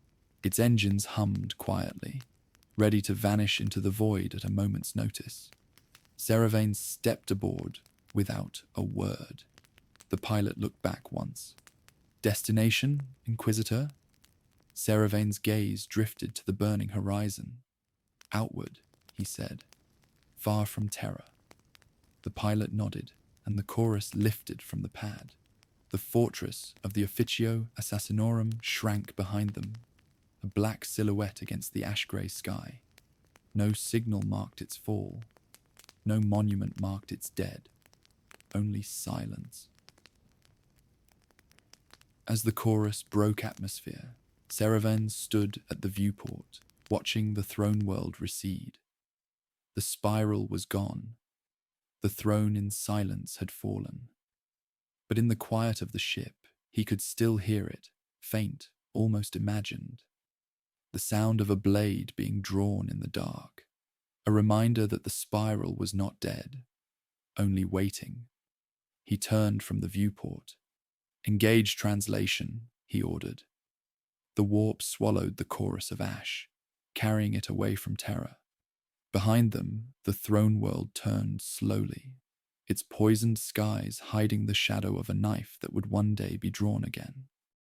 Its engines hummed quietly, ready to vanish into the void at a moment's notice. Seravain stepped aboard without a word. The pilot looked back once. Destination, Inquisitor? Seravain's gaze drifted to the burning horizon. Outward, he said, far from Terra. The pilot nodded, and the chorus lifted from the pad. The fortress of the Officio Assassinorum shrank behind them, a black silhouette against the ash-grey sky. No signal marked its fall. No monument marked its dead. Only silence. As the chorus broke atmosphere, Seravain stood at the viewport, watching the throne world recede. The spiral was gone. The throne in silence had fallen. But in the quiet of the ship, he could still hear it, faint, almost imagined. The sound of a blade being drawn in the dark. A reminder that the spiral was not dead, only waiting. He turned from the viewport. Engage translation, he ordered. The warp swallowed the chorus of ash, carrying it away from Terra. Behind them, the throne world turned slowly, its poisoned skies hiding the shadow of a knife that would one day be drawn again.